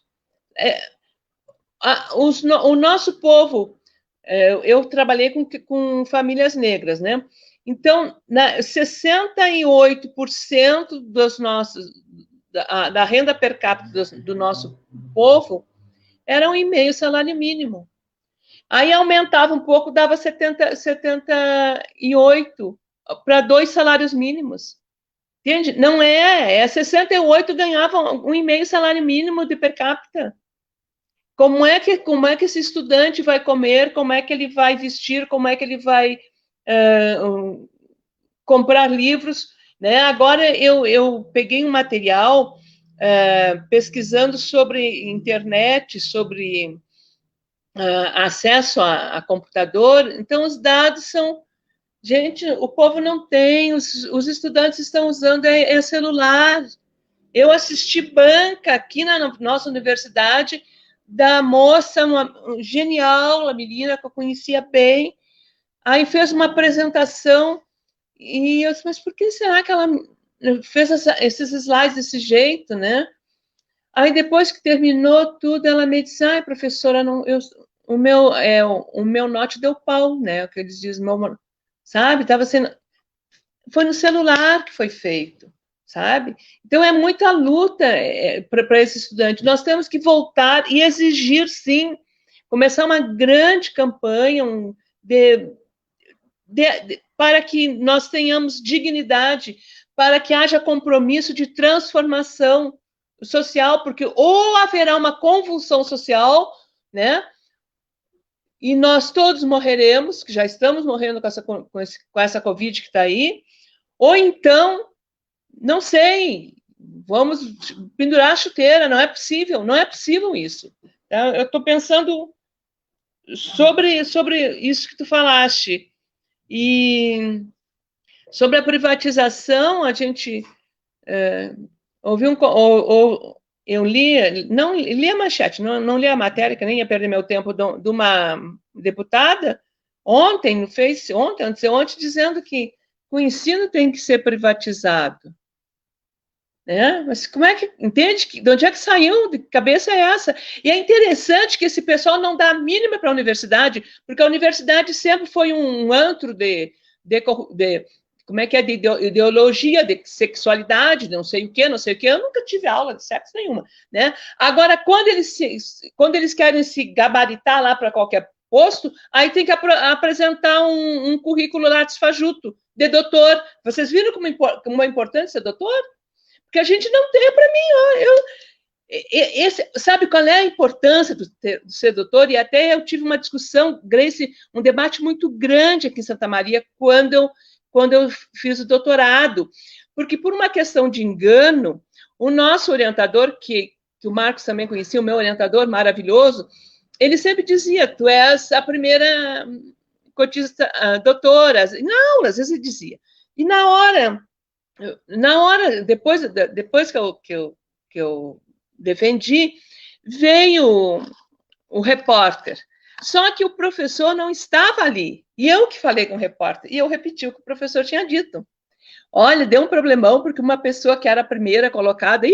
o nosso povo... eu trabalhei com famílias negras, né? Então, 68% da renda per capita do nosso povo era 1,5 salário mínimo. Aí aumentava um pouco, dava 78 para 2 salários mínimos. Entende? Não é 68 ganhavam 1,5 salário mínimo de per capita. Como é que esse estudante vai comer, como é que ele vai vestir, como é que ele vai comprar livros, né? Agora eu peguei um material pesquisando sobre internet, sobre acesso a computador. Então, os dados são... Gente, o povo não tem, os estudantes estão usando celular. Eu assisti banca aqui na nossa universidade da moça, genial, uma menina que eu conhecia bem, aí fez uma apresentação, e eu disse, mas por que será que ela fez esses slides desse jeito, né? Aí depois que terminou tudo, ela me disse, professora, o meu note deu pau, né? O que eles dizem, sabe? Foi no celular que foi feito, sabe? Então, é muita luta para esse estudante. Nós temos que voltar e exigir, sim, começar uma grande campanha para que nós tenhamos dignidade, para que haja compromisso de transformação social, porque ou haverá uma convulsão social, né? E nós todos morreremos, que já estamos morrendo com essa Covid que está aí, ou então, não sei, vamos pendurar a chuteira, não é possível isso. Eu estou pensando sobre isso que tu falaste. E sobre a privatização, a gente eu li a manchete, não li a matéria, que nem ia perder meu tempo, de uma deputada, ontem, dizendo que o ensino tem que ser privatizado. Né? Mas como é que, entende? De onde é que saiu? De cabeça é essa? E é interessante que esse pessoal não dá a mínima para a universidade, porque a universidade sempre foi um antro de como é que é, de ideologia, de sexualidade, não sei o quê, eu nunca tive aula de sexo nenhuma, né? Agora, quando eles querem se gabaritar lá para qualquer posto, aí tem que apresentar um currículo lá desfajuto, de doutor. Vocês viram como é importante ser doutor? Porque a gente não tem, para mim, sabe qual é a importância do ser doutor? E até eu tive uma discussão, Grace, um debate muito grande aqui em Santa Maria, quando eu fiz o doutorado, porque por uma questão de engano, o nosso orientador, que o Marcos também conhecia, o meu orientador maravilhoso, ele sempre dizia, tu és a primeira cotista, doutora. Não, às vezes ele dizia. E na hora, depois que eu defendi, veio o repórter. Só que o professor não estava ali. E eu que falei com o repórter. E eu repeti o que o professor tinha dito. Olha, deu um problemão, porque uma pessoa que era a primeira colocada,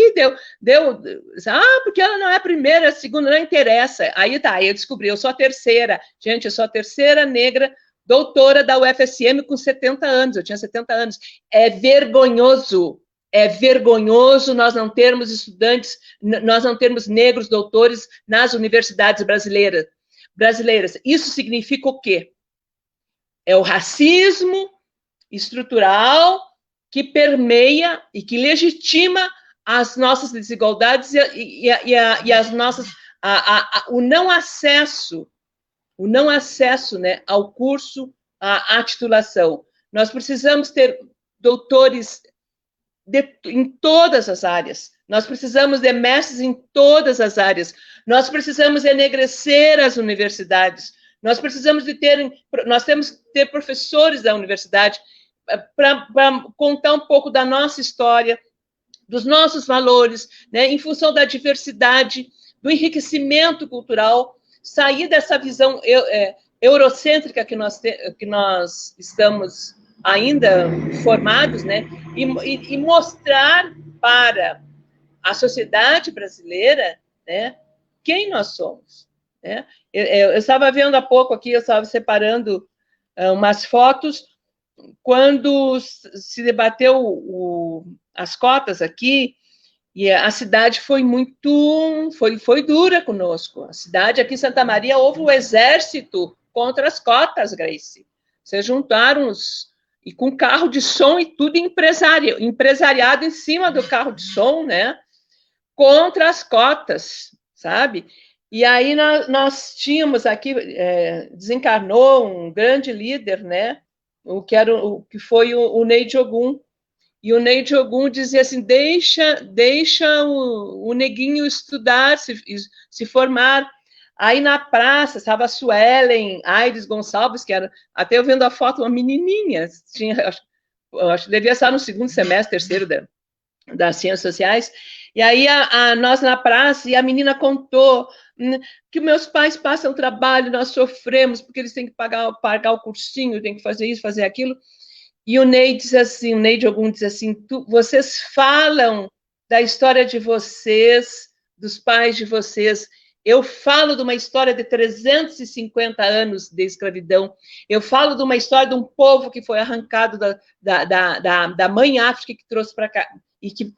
porque ela não é a primeira, a segunda, não interessa. Aí eu descobri, eu sou a terceira. Gente, eu sou a terceira negra doutora da UFSM com 70 anos, eu tinha 70 anos. É vergonhoso nós não termos estudantes, nós não termos negros doutores nas universidades brasileiras. Isso significa o quê? É o racismo estrutural que permeia e que legitima as nossas desigualdades e as nossas o não acesso, né, ao curso, à titulação. Nós precisamos ter doutores em todas as áreas. Nós precisamos de mestres em todas as áreas. Nós precisamos enegrecer as universidades. Nós temos que ter professores da universidade para contar um pouco da nossa história, dos nossos valores, né, em função da diversidade, do enriquecimento cultural, sair dessa visão eurocêntrica que nós estamos ainda formados, né, e mostrar para a sociedade brasileira, né, quem nós somos. Né? Eu estava vendo há pouco aqui, eu estava separando umas fotos, quando se debateu as cotas aqui, e a cidade foi foi dura conosco. A cidade aqui em Santa Maria, houve um exército contra as cotas, Grace. Vocês juntaram e com carro de som e tudo empresariado em cima do carro de som, né? Contra as cotas, sabe? E aí nós tínhamos aqui, desencarnou um grande líder, né? O que foi o Ney Diogun. E o Ney Diogun dizia assim, deixa o neguinho estudar, se formar. Aí na praça estava a Suelen Aires Gonçalves, que era, até eu vendo a foto, uma menininha, acho que devia estar no segundo semestre, terceiro das Ciências Sociais. E aí nós na praça, e a menina contou que meus pais passam trabalho, nós sofremos, porque eles têm que pagar o cursinho, têm que fazer isso, fazer aquilo. E o Ney Diogun diz assim, vocês falam da história de vocês, dos pais de vocês. Eu falo de uma história de 350 anos de escravidão. Eu falo de uma história de um povo que foi arrancado da mãe África que trouxe para cá e que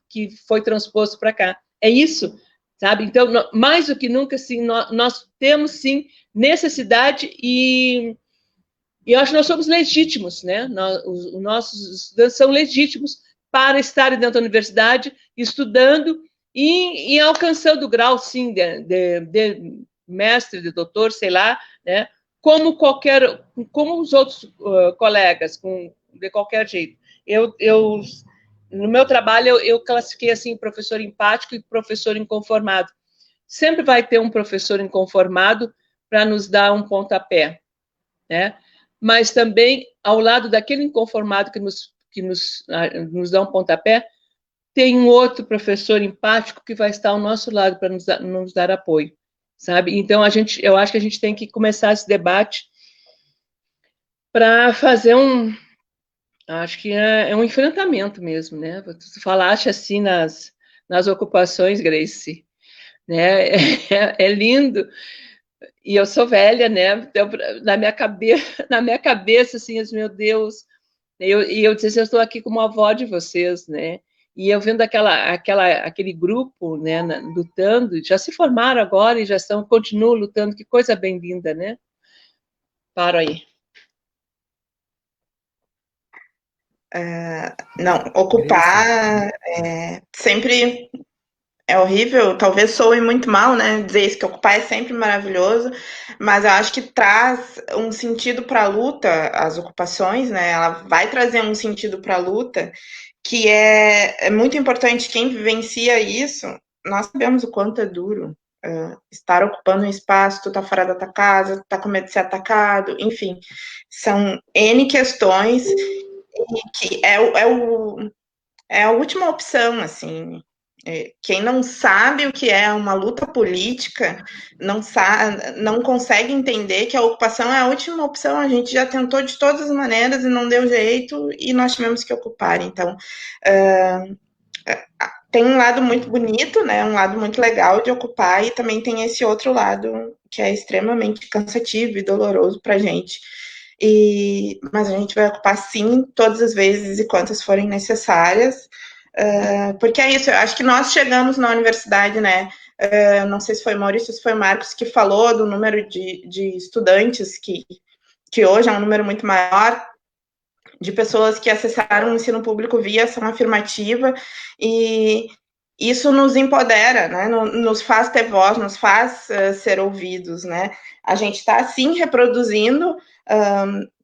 foi transposto para cá. É isso. sabe? Então, mais do que nunca, assim, nós temos, sim, necessidade e eu acho que nós somos legítimos, né? Os nossos estudantes são legítimos para estarem dentro da universidade, estudando e alcançando o grau, sim, de mestre, de doutor, sei lá, né? Como os outros colegas, de qualquer jeito. No meu trabalho, eu classifiquei assim professor empático e professor inconformado. Sempre vai ter um professor inconformado para nos dar um pontapé, né? Mas também, ao lado daquele inconformado que nos dá um pontapé, tem um outro professor empático que vai estar ao nosso lado para nos dar apoio, sabe? Então, eu acho que a gente tem que começar esse debate para fazer acho que é um enfrentamento mesmo, né? Tu falaste assim nas ocupações, Grace, né? É lindo. E eu sou velha, né? Então, na minha cabeça, assim, meu Deus. E eu disse, eu estou aqui como avó de vocês, né? E eu vendo aquele grupo, né, lutando, já se formaram agora e continuam lutando, que coisa bem-vinda, né? Paro aí. Não, ocupar sempre é horrível, talvez soe muito mal, né? Dizer isso, que ocupar é sempre maravilhoso, mas eu acho que traz um sentido para a luta, as ocupações, né? Ela vai trazer um sentido para a luta que é muito importante. Quem vivencia isso, nós sabemos o quanto é duro estar ocupando um espaço, tu tá fora da tua casa, tu tá com medo de ser atacado, enfim, são N questões que é a última opção, assim. Quem não sabe o que é uma luta política não consegue entender que a ocupação é a última opção. A gente já tentou de todas as maneiras e não deu jeito e nós tivemos que ocupar. Então, tem um lado muito bonito, né? Um lado muito legal de ocupar e também tem esse outro lado que é extremamente cansativo e doloroso para a gente. Mas a gente vai ocupar sim todas as vezes e quantas forem necessárias. Porque é isso, eu acho que nós chegamos na universidade, né? Não sei se foi Maurício, se foi Marcos que falou do número de estudantes que hoje é um número muito maior de pessoas que acessaram o ensino público via ação afirmativa, e isso nos empodera, né? Nos faz ter voz, nos faz ser ouvidos, né? A gente está, sim, reproduzindo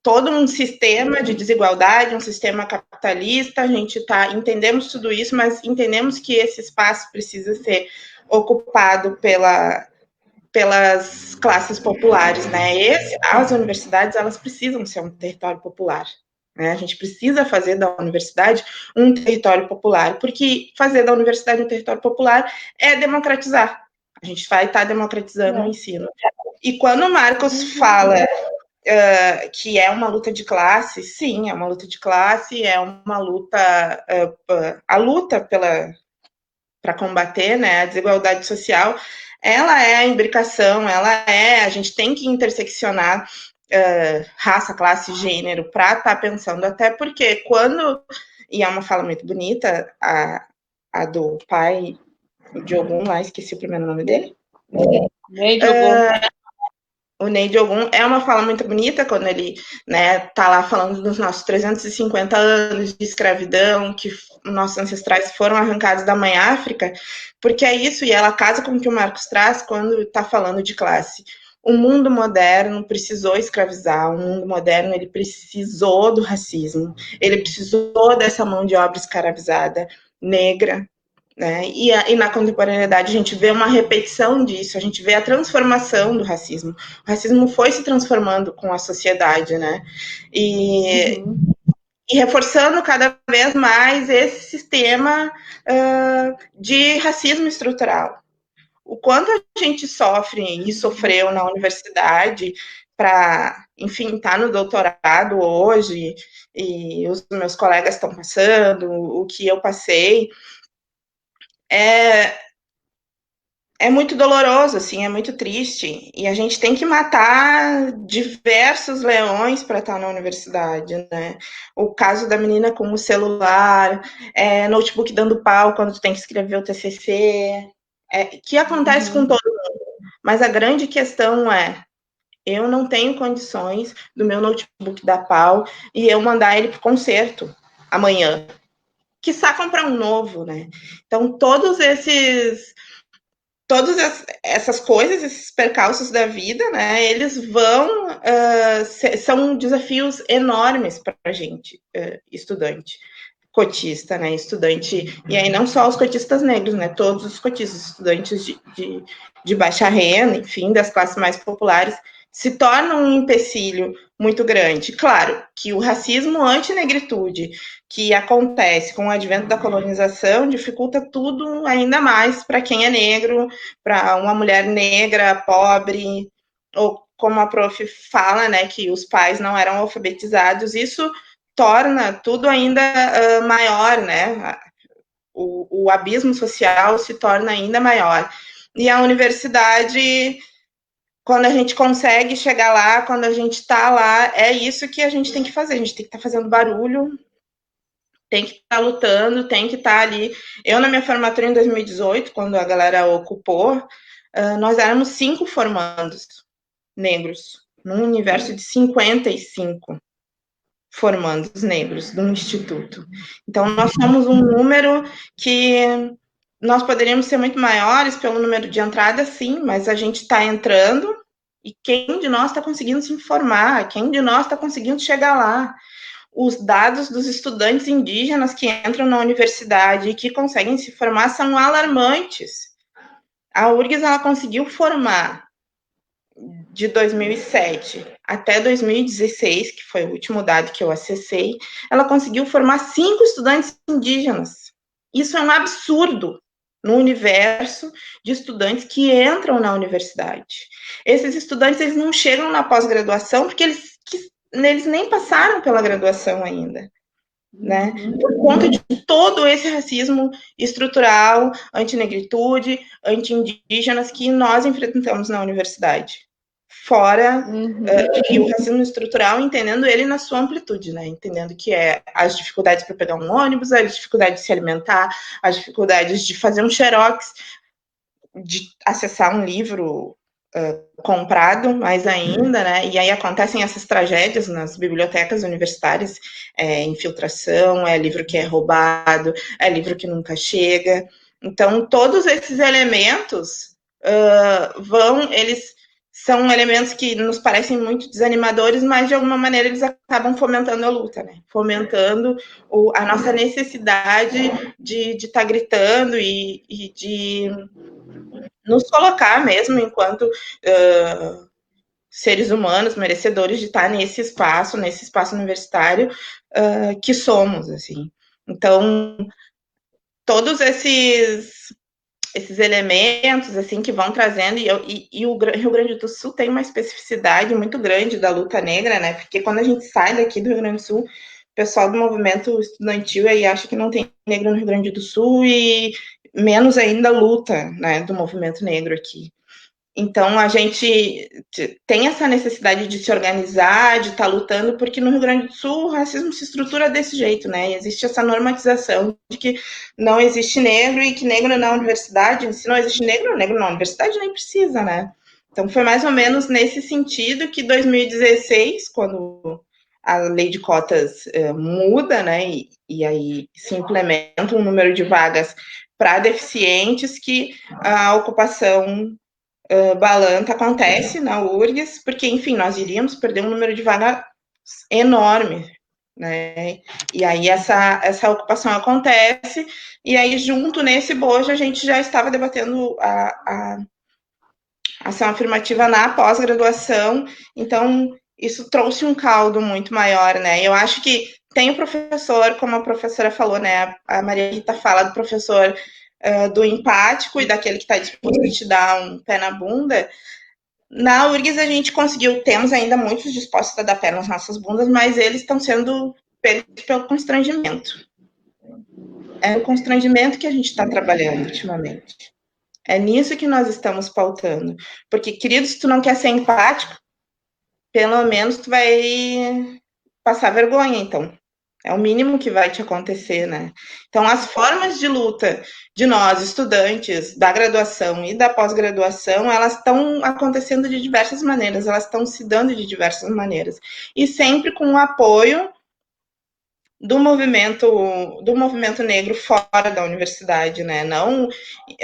todo um sistema de desigualdade, um sistema capitalista, entendemos tudo isso, mas entendemos que esse espaço precisa ser ocupado pelas classes populares, né? As universidades, elas precisam ser um território popular, né? A gente precisa fazer da universidade um território popular, porque fazer da universidade um território popular é democratizar. A gente vai estar democratizando o ensino. E quando o Marcos fala que é uma luta de classe, sim, é uma luta de classe, é uma luta, a luta para combater, né, a desigualdade social, ela é a imbricação, a gente tem que interseccionar raça, classe, gênero, para estar pensando, até porque e é uma fala muito bonita, a do pai de Ogum, lá, esqueci o primeiro nome dele. Ney de Ogum. O Ney de Ogum é uma fala muito bonita, quando ele, né, tá lá falando dos nossos 350 anos de escravidão, que nossos ancestrais foram arrancados da mãe África, porque é isso, e ela casa com o que o Marcos traz quando está falando de classe. O mundo moderno precisou escravizar, o mundo moderno ele precisou do racismo, ele precisou dessa mão de obra escravizada, negra, né? E na contemporaneidade a gente vê uma repetição disso, a gente vê a transformação do racismo. O racismo foi se transformando com a sociedade, né? E reforçando cada vez mais esse sistema de racismo estrutural. O quanto a gente sofre e sofreu na universidade para, enfim, estar no doutorado hoje, e os meus colegas estão passando, o que eu passei, é muito doloroso, assim, é muito triste. E a gente tem que matar diversos leões para estar na universidade, né? O caso da menina com o celular, notebook dando pau quando tu tem que escrever o TCC, que acontece com todo mundo, mas a grande questão é, eu não tenho condições do meu notebook dar pau e eu mandar ele para o conserto amanhã. Quiçá comprar um novo, né? Então, todas essas coisas, esses percalços da vida, né? Eles são desafios enormes para a gente, estudante, cotista, né? Estudante, e aí não só os cotistas negros, né? Todos os cotistas, estudantes de baixa renda, enfim, das classes mais populares, se torna um empecilho muito grande. Claro que o racismo anti-negritude que acontece com o advento da colonização dificulta tudo ainda mais para quem é negro, para uma mulher negra, pobre, ou como a prof fala, né, que os pais não eram alfabetizados, isso torna tudo ainda maior, né? O abismo social se torna ainda maior. E a universidade, quando a gente consegue chegar lá, quando a gente está lá, é isso que a gente tem que fazer. A gente tem que estar fazendo barulho, tem que estar lutando, tem que estar ali. Eu, na minha formatura em 2018, quando a galera ocupou, nós éramos 5 formandos negros, num universo de 55 formandos negros do instituto. Então, nós somos um número que nós poderíamos ser muito maiores pelo número de entrada, sim, mas a gente está entrando e quem de nós está conseguindo se informar? Quem de nós está conseguindo chegar lá? Os dados dos estudantes indígenas que entram na universidade e que conseguem se formar são alarmantes. A URGS, ela conseguiu formar de 2007 até 2016, que foi o último dado que eu acessei, ela conseguiu formar 5 estudantes indígenas. Isso é um absurdo no universo de estudantes que entram na universidade. Esses estudantes, eles não chegam na pós-graduação porque eles nem passaram pela graduação ainda, né? Por conta de todo esse racismo estrutural, antinegritude, anti-indígenas que nós enfrentamos na universidade. Fora e o racismo estrutural, entendendo ele na sua amplitude, né? Entendendo que é as dificuldades para pegar um ônibus, as dificuldades de se alimentar, as dificuldades de fazer um xerox, de acessar um livro comprado, mais ainda, né? E aí acontecem essas tragédias nas bibliotecas universitárias, infiltração, é livro que é roubado, é livro que nunca chega. Então, todos esses elementos eles são elementos que nos parecem muito desanimadores, mas de alguma maneira eles acabam fomentando a luta, né? Fomentando a nossa necessidade de estar gritando e de nos colocar mesmo enquanto seres humanos merecedores de estar nesse espaço universitário que somos, assim. Então, todos esses elementos assim que vão trazendo, e o Rio Grande do Sul tem uma especificidade muito grande da luta negra, né? Porque quando a gente sai daqui do Rio Grande do Sul, o pessoal do movimento estudantil aí acha que não tem negro no Rio Grande do Sul e menos ainda luta, né, do movimento negro aqui. Então, a gente tem essa necessidade de se organizar, de estar lutando, porque no Rio Grande do Sul o racismo se estrutura desse jeito, né? E existe essa normatização de que não existe negro e que negro na universidade, se não existe negro na universidade nem precisa, né? Então, foi mais ou menos nesse sentido que 2016, quando a lei de cotas muda, né? E aí se implementa um número de vagas para deficientes, que a ocupação balanta acontece na URGS, porque, enfim, nós iríamos perder um número de vagas enorme, né? E aí essa ocupação acontece, e aí junto nesse bojo a gente já estava debatendo a ação afirmativa na pós-graduação, então isso trouxe um caldo muito maior, né? Eu acho que tem o professor, como a professora falou, né? A Maria Rita fala do professor do empático e daquele que está disposto a te dar um pé na bunda. Na URGS a gente conseguiu, temos ainda muitos dispostos a dar pé nas nossas bundas, mas eles estão sendo pegos pelo constrangimento. É o constrangimento que a gente está trabalhando ultimamente. É nisso que nós estamos pautando. Porque, querido, se tu não quer ser empático, pelo menos tu vai passar vergonha, então. É o mínimo que vai te acontecer, né? Então, as formas de luta de nós, estudantes da graduação e da pós-graduação, elas estão acontecendo de diversas maneiras, elas estão se dando de diversas maneiras. E sempre com o apoio do movimento negro fora da universidade, né? Não,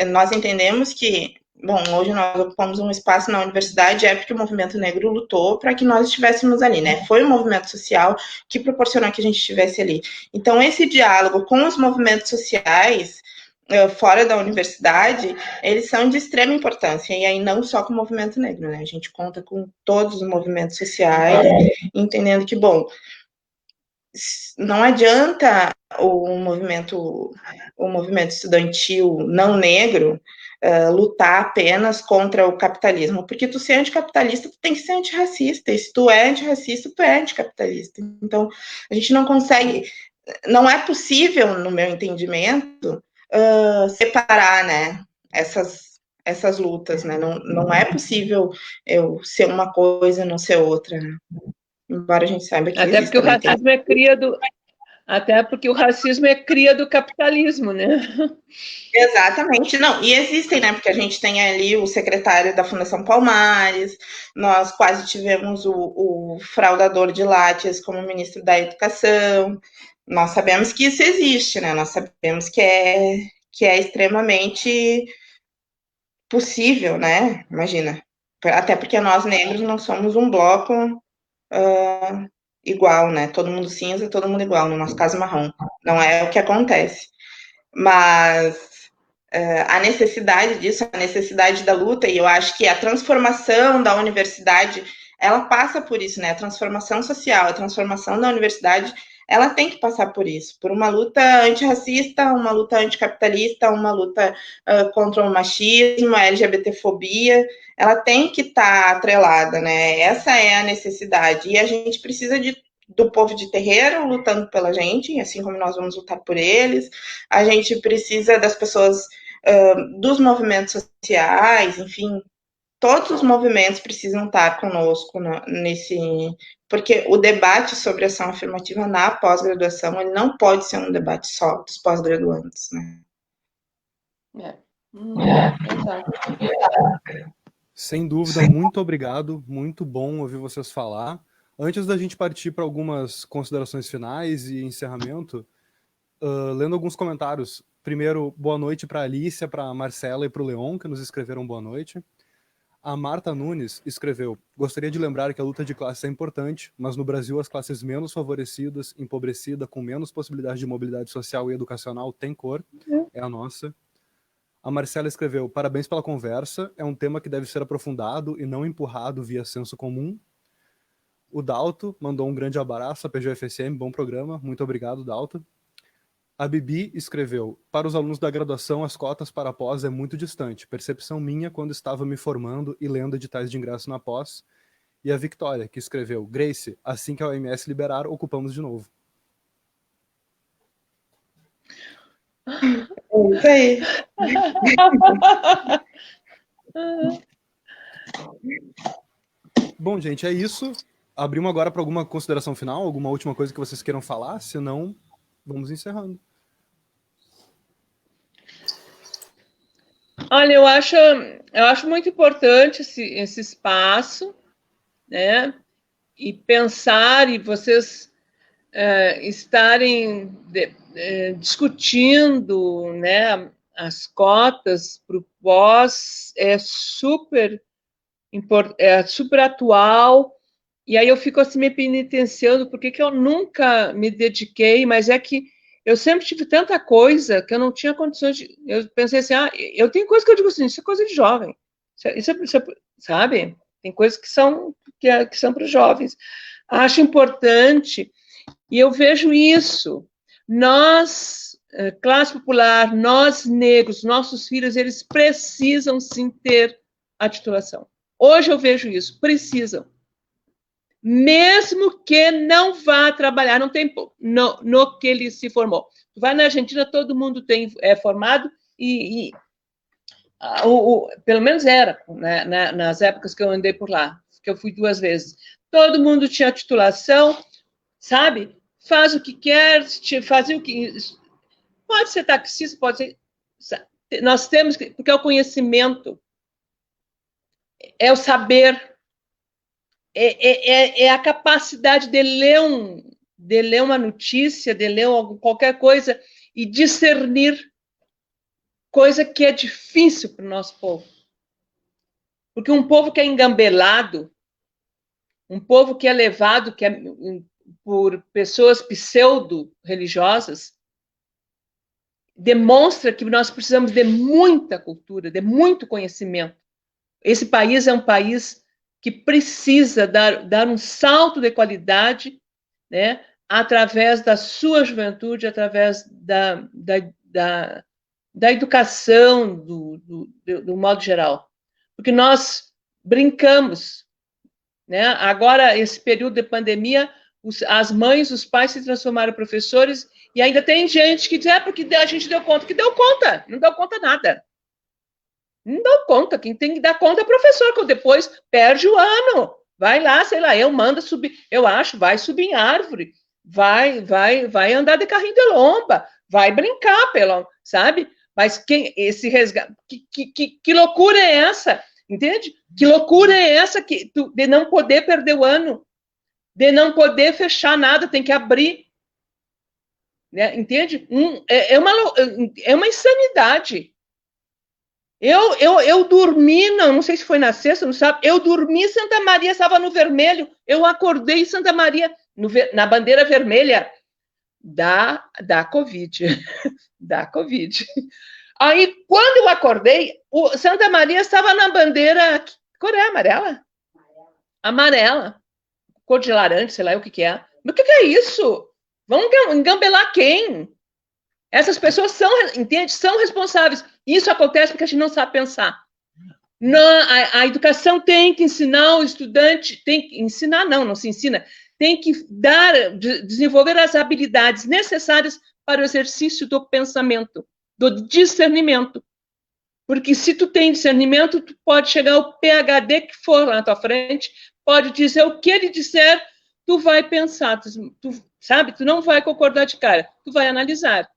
nós entendemos que, bom, hoje nós ocupamos um espaço na universidade porque o movimento negro lutou para que nós estivéssemos ali, né? Foi o movimento social que proporcionou que a gente estivesse ali. Então, esse diálogo com os movimentos sociais fora da universidade, eles são de extrema importância, e aí não só com o movimento negro, né? A gente conta com todos os movimentos sociais, entendendo que, bom, não adianta o movimento estudantil não negro lutar apenas contra o capitalismo, porque tu ser anticapitalista, tu tem que ser antirracista, e se tu é antirracista, tu é anticapitalista. Então, a gente não consegue, não é possível, no meu entendimento, separar, né, essas lutas, né, não é possível eu ser uma coisa e não ser outra, né? Embora a gente saiba que até porque o racismo é cria do até porque o racismo é cria do capitalismo, né? Exatamente, não, e existem, né, porque a gente tem ali o secretário da Fundação Palmares, nós quase tivemos o fraudador de Lattes como ministro da Educação, nós sabemos que isso existe, né, nós sabemos que é extremamente possível, né, imagina, até porque nós negros não somos um bloco igual, né? Todo mundo cinza, todo mundo igual, no nosso caso marrom. Não é o que acontece. Mas a necessidade disso, a necessidade da luta, e eu acho que a transformação da universidade, ela passa por isso, né? A transformação social, a transformação da universidade, ela tem que passar por isso, por uma luta antirracista, uma luta anticapitalista, uma luta contra o machismo, a LGBTfobia, ela tem que estar atrelada, né? Essa é a necessidade. E a gente precisa do povo de terreiro lutando pela gente, assim como nós vamos lutar por eles. A gente precisa das pessoas, dos movimentos sociais, enfim, todos os movimentos precisam estar conosco nesse, porque o debate sobre ação afirmativa na pós-graduação, ele não pode ser um debate só dos pós-graduantes, né? Exato. Sem dúvida, muito obrigado, muito bom ouvir vocês falar. Antes da gente partir para algumas considerações finais e encerramento, lendo alguns comentários. Primeiro, boa noite para a Alicia, para a Marcela e para o Leon, que nos escreveram boa noite. A Marta Nunes escreveu: gostaria de lembrar que a luta de classes é importante, mas no Brasil as classes menos favorecidas, empobrecidas, com menos possibilidade de mobilidade social e educacional, têm cor, é a nossa. A Marcela escreveu: parabéns pela conversa, é um tema que deve ser aprofundado e não empurrado via senso comum. O Dalto mandou um grande abraço, a PGFSM, bom programa, muito obrigado, Dalto. A Bibi escreveu: para os alunos da graduação, as cotas para a pós é muito distante, percepção minha quando estava me formando e lendo editais de ingresso na pós. E a Victoria, que escreveu: Grace, assim que a OMS liberar, ocupamos de novo. Isso aí. Bom, gente, é isso. Abrimos agora para alguma consideração final, alguma última coisa que vocês queiram falar, senão vamos encerrando. Olha, eu acho muito importante esse espaço, né? E pensar, e vocês estarem discutindo, né, as cotas para o pós é super atual. E aí eu fico assim me penitenciando, porque que eu nunca me dediquei, mas é que eu sempre tive tanta coisa que eu não tinha condições de... Eu pensei assim, eu tenho coisa que eu digo assim, isso é coisa de jovem. Isso é, sabe? Tem coisas que são para os jovens. Acho importante, e eu vejo isso. Nós, classe popular, nós negros, nossos filhos, eles precisam sim ter a titulação. Hoje eu vejo isso, precisam. Mesmo que não vá trabalhar, não tem no que ele se formou. Vai na Argentina, todo mundo é formado pelo menos era, né, nas épocas que eu andei por lá, que eu fui 2 vezes. Todo mundo tinha titulação, sabe? faz o que quer, fazer o que... Pode ser taxista, pode ser... Nós temos que... Porque é o conhecimento, é o saber, é a capacidade de ler uma notícia, de ler qualquer coisa e discernir, coisa que é difícil para o nosso povo. Porque um povo que é engambelado, um povo que é levado por pessoas pseudo-religiosas, demonstra que nós precisamos de muita cultura, de muito conhecimento. Esse país é um país que precisa dar um salto de qualidade, né, através da sua juventude, através da educação, do modo geral. Porque nós brincamos, né? Agora, esse período de pandemia, as mães, os pais se transformaram em professores, e ainda tem gente que diz, porque a gente deu conta. Que deu conta? Não deu conta nada. Não deu conta. Quem tem que dar conta é o professor, que depois perde o ano. Vai lá, sei lá, mando subir, vai subir em árvore, vai andar de carrinho de lomba, vai brincar, sabe? Mas esse resgate, que loucura é essa? Entende? Que loucura é essa de não poder perder o ano, de não poder fechar nada, tem que abrir. Né? Entende? É uma insanidade. Eu dormi, não sei se foi na sexta, não sabe, eu dormi, Santa Maria estava no vermelho, eu acordei Santa Maria na bandeira vermelha da Covid. Da Covid. Aí, quando eu acordei, Santa Maria estava na bandeira... Cor é amarela? Amarela. Cor de laranja, sei lá o que é. Mas o que é isso? Vamos engambelar quem? Essas pessoas são responsáveis. Isso acontece porque a gente não sabe pensar. A educação tem que ensinar o estudante... não se ensina. Tem que desenvolver as habilidades necessárias para o exercício do pensamento, do discernimento. Porque se tu tem discernimento, tu pode chegar ao PhD que for lá na tua frente, pode dizer o que ele disser, tu vai pensar, tu sabe? Tu não vai concordar de cara, tu vai analisar.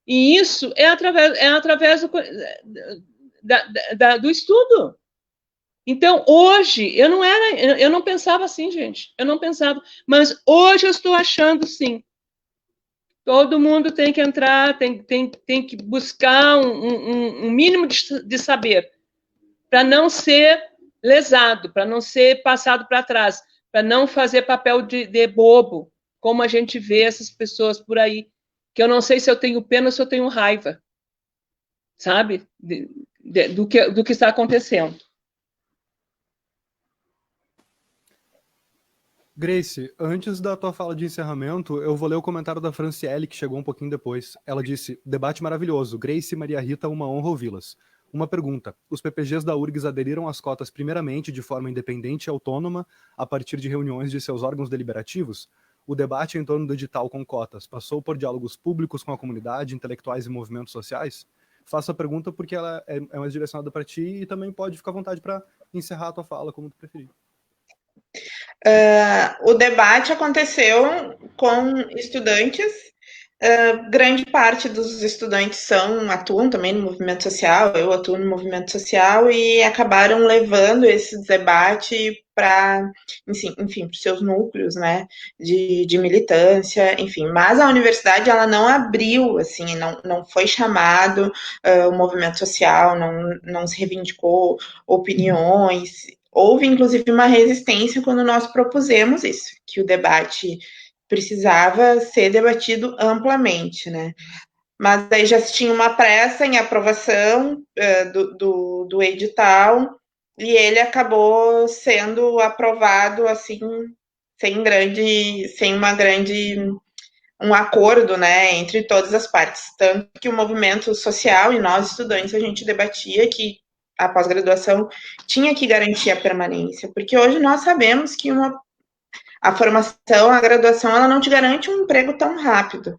E isso é através do estudo. Então, hoje, eu não pensava assim, gente, eu não pensava, mas hoje eu estou achando, sim. Todo mundo tem que entrar, tem que buscar um mínimo de saber, para não ser lesado, para não ser passado para trás, para não fazer papel de bobo, como a gente vê essas pessoas por aí, que eu não sei se eu tenho pena ou se eu tenho raiva, sabe? Do que está acontecendo. Grace, antes da tua fala de encerramento, eu vou ler o comentário da Franciele, que chegou um pouquinho depois. Ela disse, debate maravilhoso, Grace e Maria Rita, uma honra ouvi-las. Uma pergunta, os PPGs da URGS aderiram às cotas primeiramente de forma independente e autônoma, a partir de reuniões de seus órgãos deliberativos? O debate em torno do edital com cotas passou por diálogos públicos com a comunidade, intelectuais e movimentos sociais? Faço a pergunta porque ela é mais direcionada para ti e também pode ficar à vontade para encerrar a tua fala, como tu preferir. O debate aconteceu com estudantes, grande parte dos estudantes atuam também no movimento social, eu atuo no movimento social, e acabaram levando esse debate para, enfim, para os seus núcleos, né, de militância, enfim. Mas a universidade, ela não abriu, assim, não foi chamado o movimento social, não se reivindicou opiniões. Houve, inclusive, uma resistência quando nós propusemos isso, que o debate precisava ser debatido amplamente, né? Mas aí já se tinha uma pressa em aprovação do edital, e ele acabou sendo aprovado, assim, um acordo, né, entre todas as partes. Tanto que o movimento social e nós, estudantes, a gente debatia que a pós-graduação tinha que garantir a permanência, porque hoje nós sabemos que a formação, a graduação, ela não te garante um emprego tão rápido.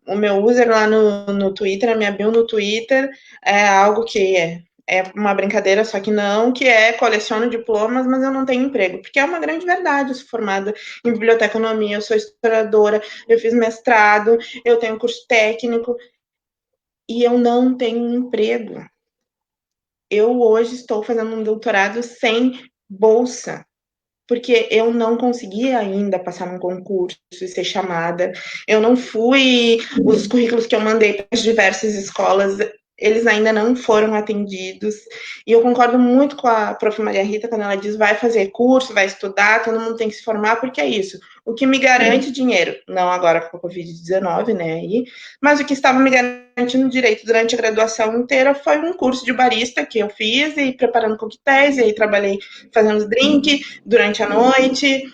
O meu user lá no Twitter, a minha bio no Twitter, é algo que é uma brincadeira, só que não, que é coleciono diplomas, mas eu não tenho emprego, porque é uma grande verdade. Eu sou formada em biblioteconomia, eu sou historiadora, eu fiz mestrado, eu tenho curso técnico, e eu não tenho emprego. Eu hoje estou fazendo um doutorado sem bolsa, porque eu não consegui ainda passar num concurso e ser chamada. Eu não fui, os currículos que eu mandei para as diversas escolas, eles ainda não foram atendidos. E eu concordo muito com a prof. Maria Rita quando ela diz vai fazer curso, vai estudar, todo mundo tem que se formar, porque é isso. O que me garante dinheiro, não agora com a Covid-19, né, mas o que estava me garantindo direito durante a graduação inteira foi um curso de barista que eu fiz, e preparando coquetéis, e aí trabalhei fazendo drink durante a noite,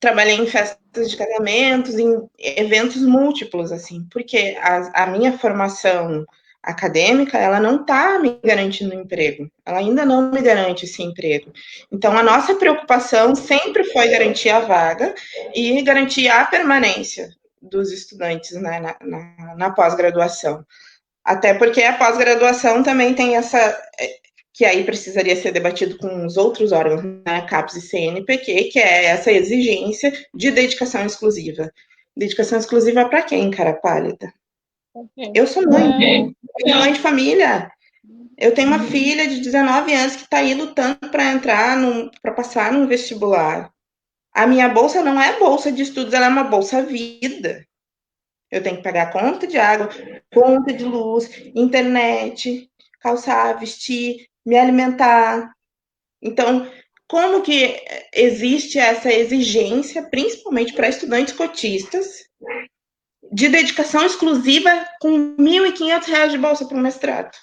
trabalhei em festas de casamentos, em eventos múltiplos, assim, porque a minha formação acadêmica, ela não está me garantindo emprego, ela ainda não me garante esse emprego. Então, a nossa preocupação sempre foi garantir a vaga e garantir a permanência dos estudantes, né, na pós-graduação. Até porque a pós-graduação também tem essa, que aí precisaria ser debatido com os outros órgãos, né, CAPES e CNPq, que é essa exigência de dedicação exclusiva. Dedicação exclusiva para quem, cara pálida? Eu sou mãe de família. Eu tenho uma filha de 19 anos que está aí lutando para entrar, para passar num vestibular. A minha bolsa não é bolsa de estudos, ela é uma bolsa vida. Eu tenho que pagar conta de água, conta de luz, internet, calçar, vestir, me alimentar. Então, como que existe essa exigência, principalmente para estudantes cotistas, de dedicação exclusiva com R$ 1.500 de bolsa para um mestrado?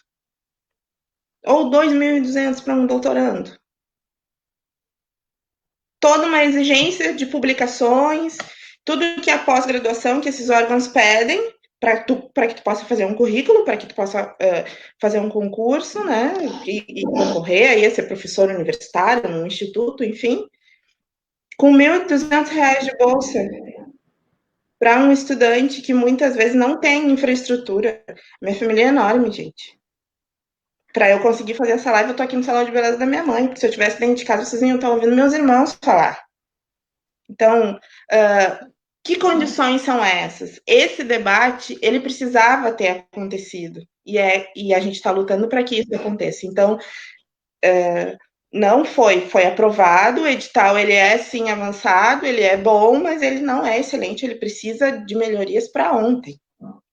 Ou 2.200 para um doutorando? Toda uma exigência de publicações, tudo que a pós-graduação, que esses órgãos pedem, para que tu possa fazer um currículo, para que tu possa fazer um concurso, né, e concorrer aí a ser professor universitário num instituto, enfim, com R$ 1.200 de bolsa para um estudante que muitas vezes não tem infraestrutura. Minha família é enorme, gente. Para eu conseguir fazer essa live, eu tô aqui no salão de beleza da minha mãe, porque se eu tivesse dentro de casa, vocês iam estar ouvindo meus irmãos falar. Então, que condições são essas? Esse debate, ele precisava ter acontecido, e a gente está lutando para que isso aconteça. Então, não foi aprovado, o edital, ele é, sim, avançado, ele é bom, mas ele não é excelente, ele precisa de melhorias para ontem.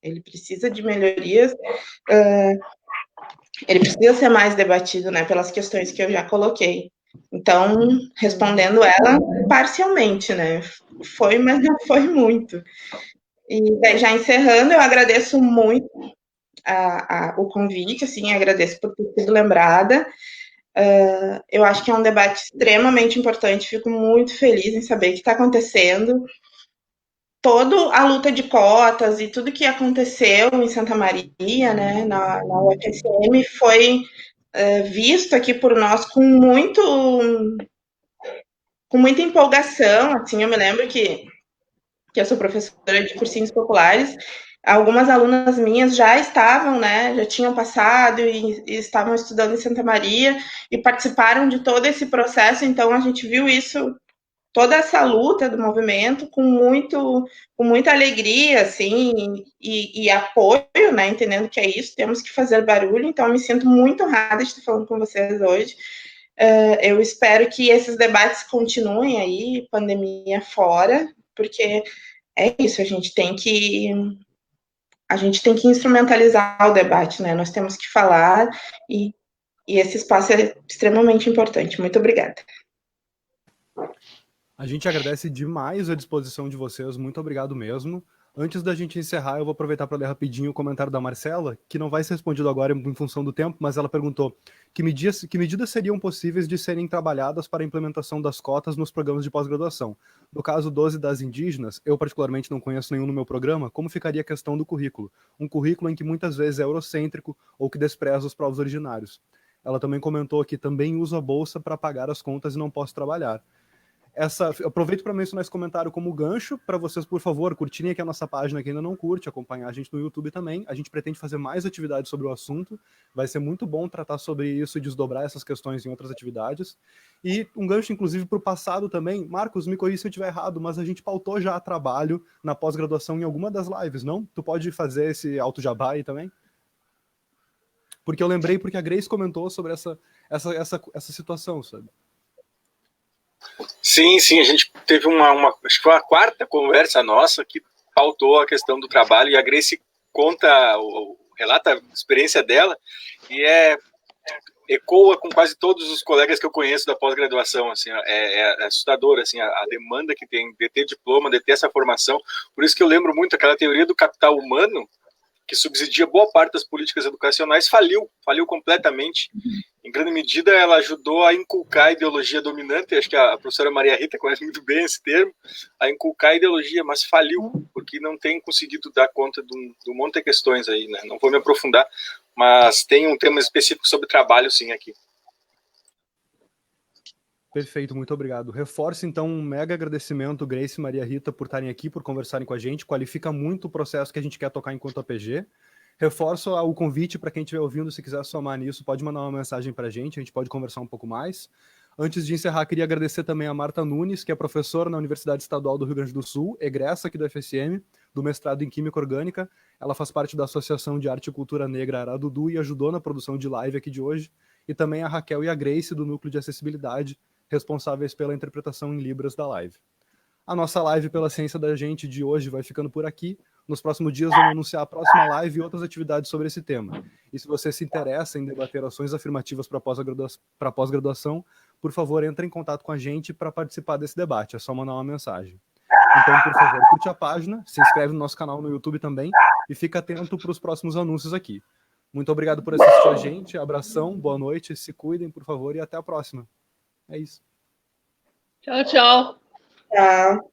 Ele precisa de melhorias, ele precisa ser mais debatido, né, pelas questões que eu já coloquei. Então, respondendo ela parcialmente, né? Foi, mas não foi muito. E já encerrando, eu agradeço muito o convite, assim, agradeço por ter sido lembrada. Eu acho que é um debate extremamente importante, fico muito feliz em saber que está acontecendo. Toda a luta de cotas e tudo que aconteceu em Santa Maria, né, na UFSM, foi visto aqui por nós com muita empolgação. Assim, eu me lembro que eu sou professora de cursinhos populares, algumas alunas minhas já estavam, né, já tinham passado e estavam estudando em Santa Maria e participaram de todo esse processo. Então a gente viu isso, toda essa luta do movimento com muita alegria, assim, e apoio, né, entendendo que é isso, temos que fazer barulho. Então eu me sinto muito honrada de estar falando com vocês hoje. Eu espero que esses debates continuem aí, pandemia fora, porque é isso, a gente tem que instrumentalizar o debate, né? Nós temos que falar, e esse espaço é extremamente importante. Muito obrigada. A gente agradece demais a disposição de vocês, muito obrigado mesmo. Antes da gente encerrar, eu vou aproveitar para ler rapidinho o comentário da Marcela, que não vai ser respondido agora em função do tempo, mas ela perguntou que medidas seriam possíveis de serem trabalhadas para a implementação das cotas nos programas de pós-graduação. No caso 12 das indígenas, eu particularmente não conheço nenhum no meu programa, como ficaria a questão do currículo? Um currículo em que muitas vezes é eurocêntrico ou que despreza os povos originários. Ela também comentou que também uso a bolsa para pagar as contas e não posso trabalhar. Aproveito para mencionar esse comentário como gancho para vocês, por favor, curtirem aqui a nossa página que ainda não curte, acompanhar a gente no YouTube também. A gente pretende fazer mais atividades sobre o assunto. Vai ser muito bom tratar sobre isso e desdobrar essas questões em outras atividades. E um gancho, inclusive, para o passado também. Marcos, me corrija se eu estiver errado, mas a gente pautou já trabalho na pós-graduação em alguma das lives, não? Tu pode fazer esse auto-jabá aí também? Porque eu lembrei porque a Grace comentou sobre essa situação, sabe? Sim, a gente teve acho que foi a quarta conversa nossa que pautou a questão do trabalho, e a Grace relata a experiência dela, e ecoa com quase todos os colegas que eu conheço da pós-graduação, assim, é assustador, assim, a demanda que tem de ter diploma, de ter essa formação. Por isso que eu lembro muito aquela teoria do capital humano, que subsidia boa parte das políticas educacionais, faliu completamente. Em grande medida, ela ajudou a inculcar a ideologia dominante, acho que a professora Maria Rita conhece muito bem esse termo, a inculcar a ideologia, mas faliu, porque não tem conseguido dar conta de um monte de questões aí, né? Não vou me aprofundar, mas tem um tema específico sobre trabalho, sim, aqui. Perfeito, muito obrigado. Reforço, então, um mega agradecimento, Grace e Maria Rita, por estarem aqui, por conversarem com a gente. Qualifica muito o processo que a gente quer tocar enquanto APG. Reforço o convite para quem estiver ouvindo, se quiser somar nisso, pode mandar uma mensagem para a gente pode conversar um pouco mais. Antes de encerrar, queria agradecer também a Marta Nunes, que é professora na Universidade Estadual do Rio Grande do Sul, egressa aqui do FSM, do mestrado em Química Orgânica. Ela faz parte da Associação de Arte e Cultura Negra Aradudu e ajudou na produção de live aqui de hoje. E também a Raquel e a Grace, do Núcleo de Acessibilidade, responsáveis pela interpretação em Libras da live. A nossa live pela Ciência da Gente de hoje vai ficando por aqui. Nos próximos dias vamos anunciar a próxima live e outras atividades sobre esse tema. E se você se interessa em debater ações afirmativas para pós-graduação, por favor, entre em contato com a gente para participar desse debate. É só mandar uma mensagem. Então, por favor, curte a página, se inscreve no nosso canal no YouTube também e fica atento para os próximos anúncios aqui. Muito obrigado por assistir a gente. Abração, boa noite, se cuidem, por favor, e até a próxima. É isso. Tchau, tchau. Tchau.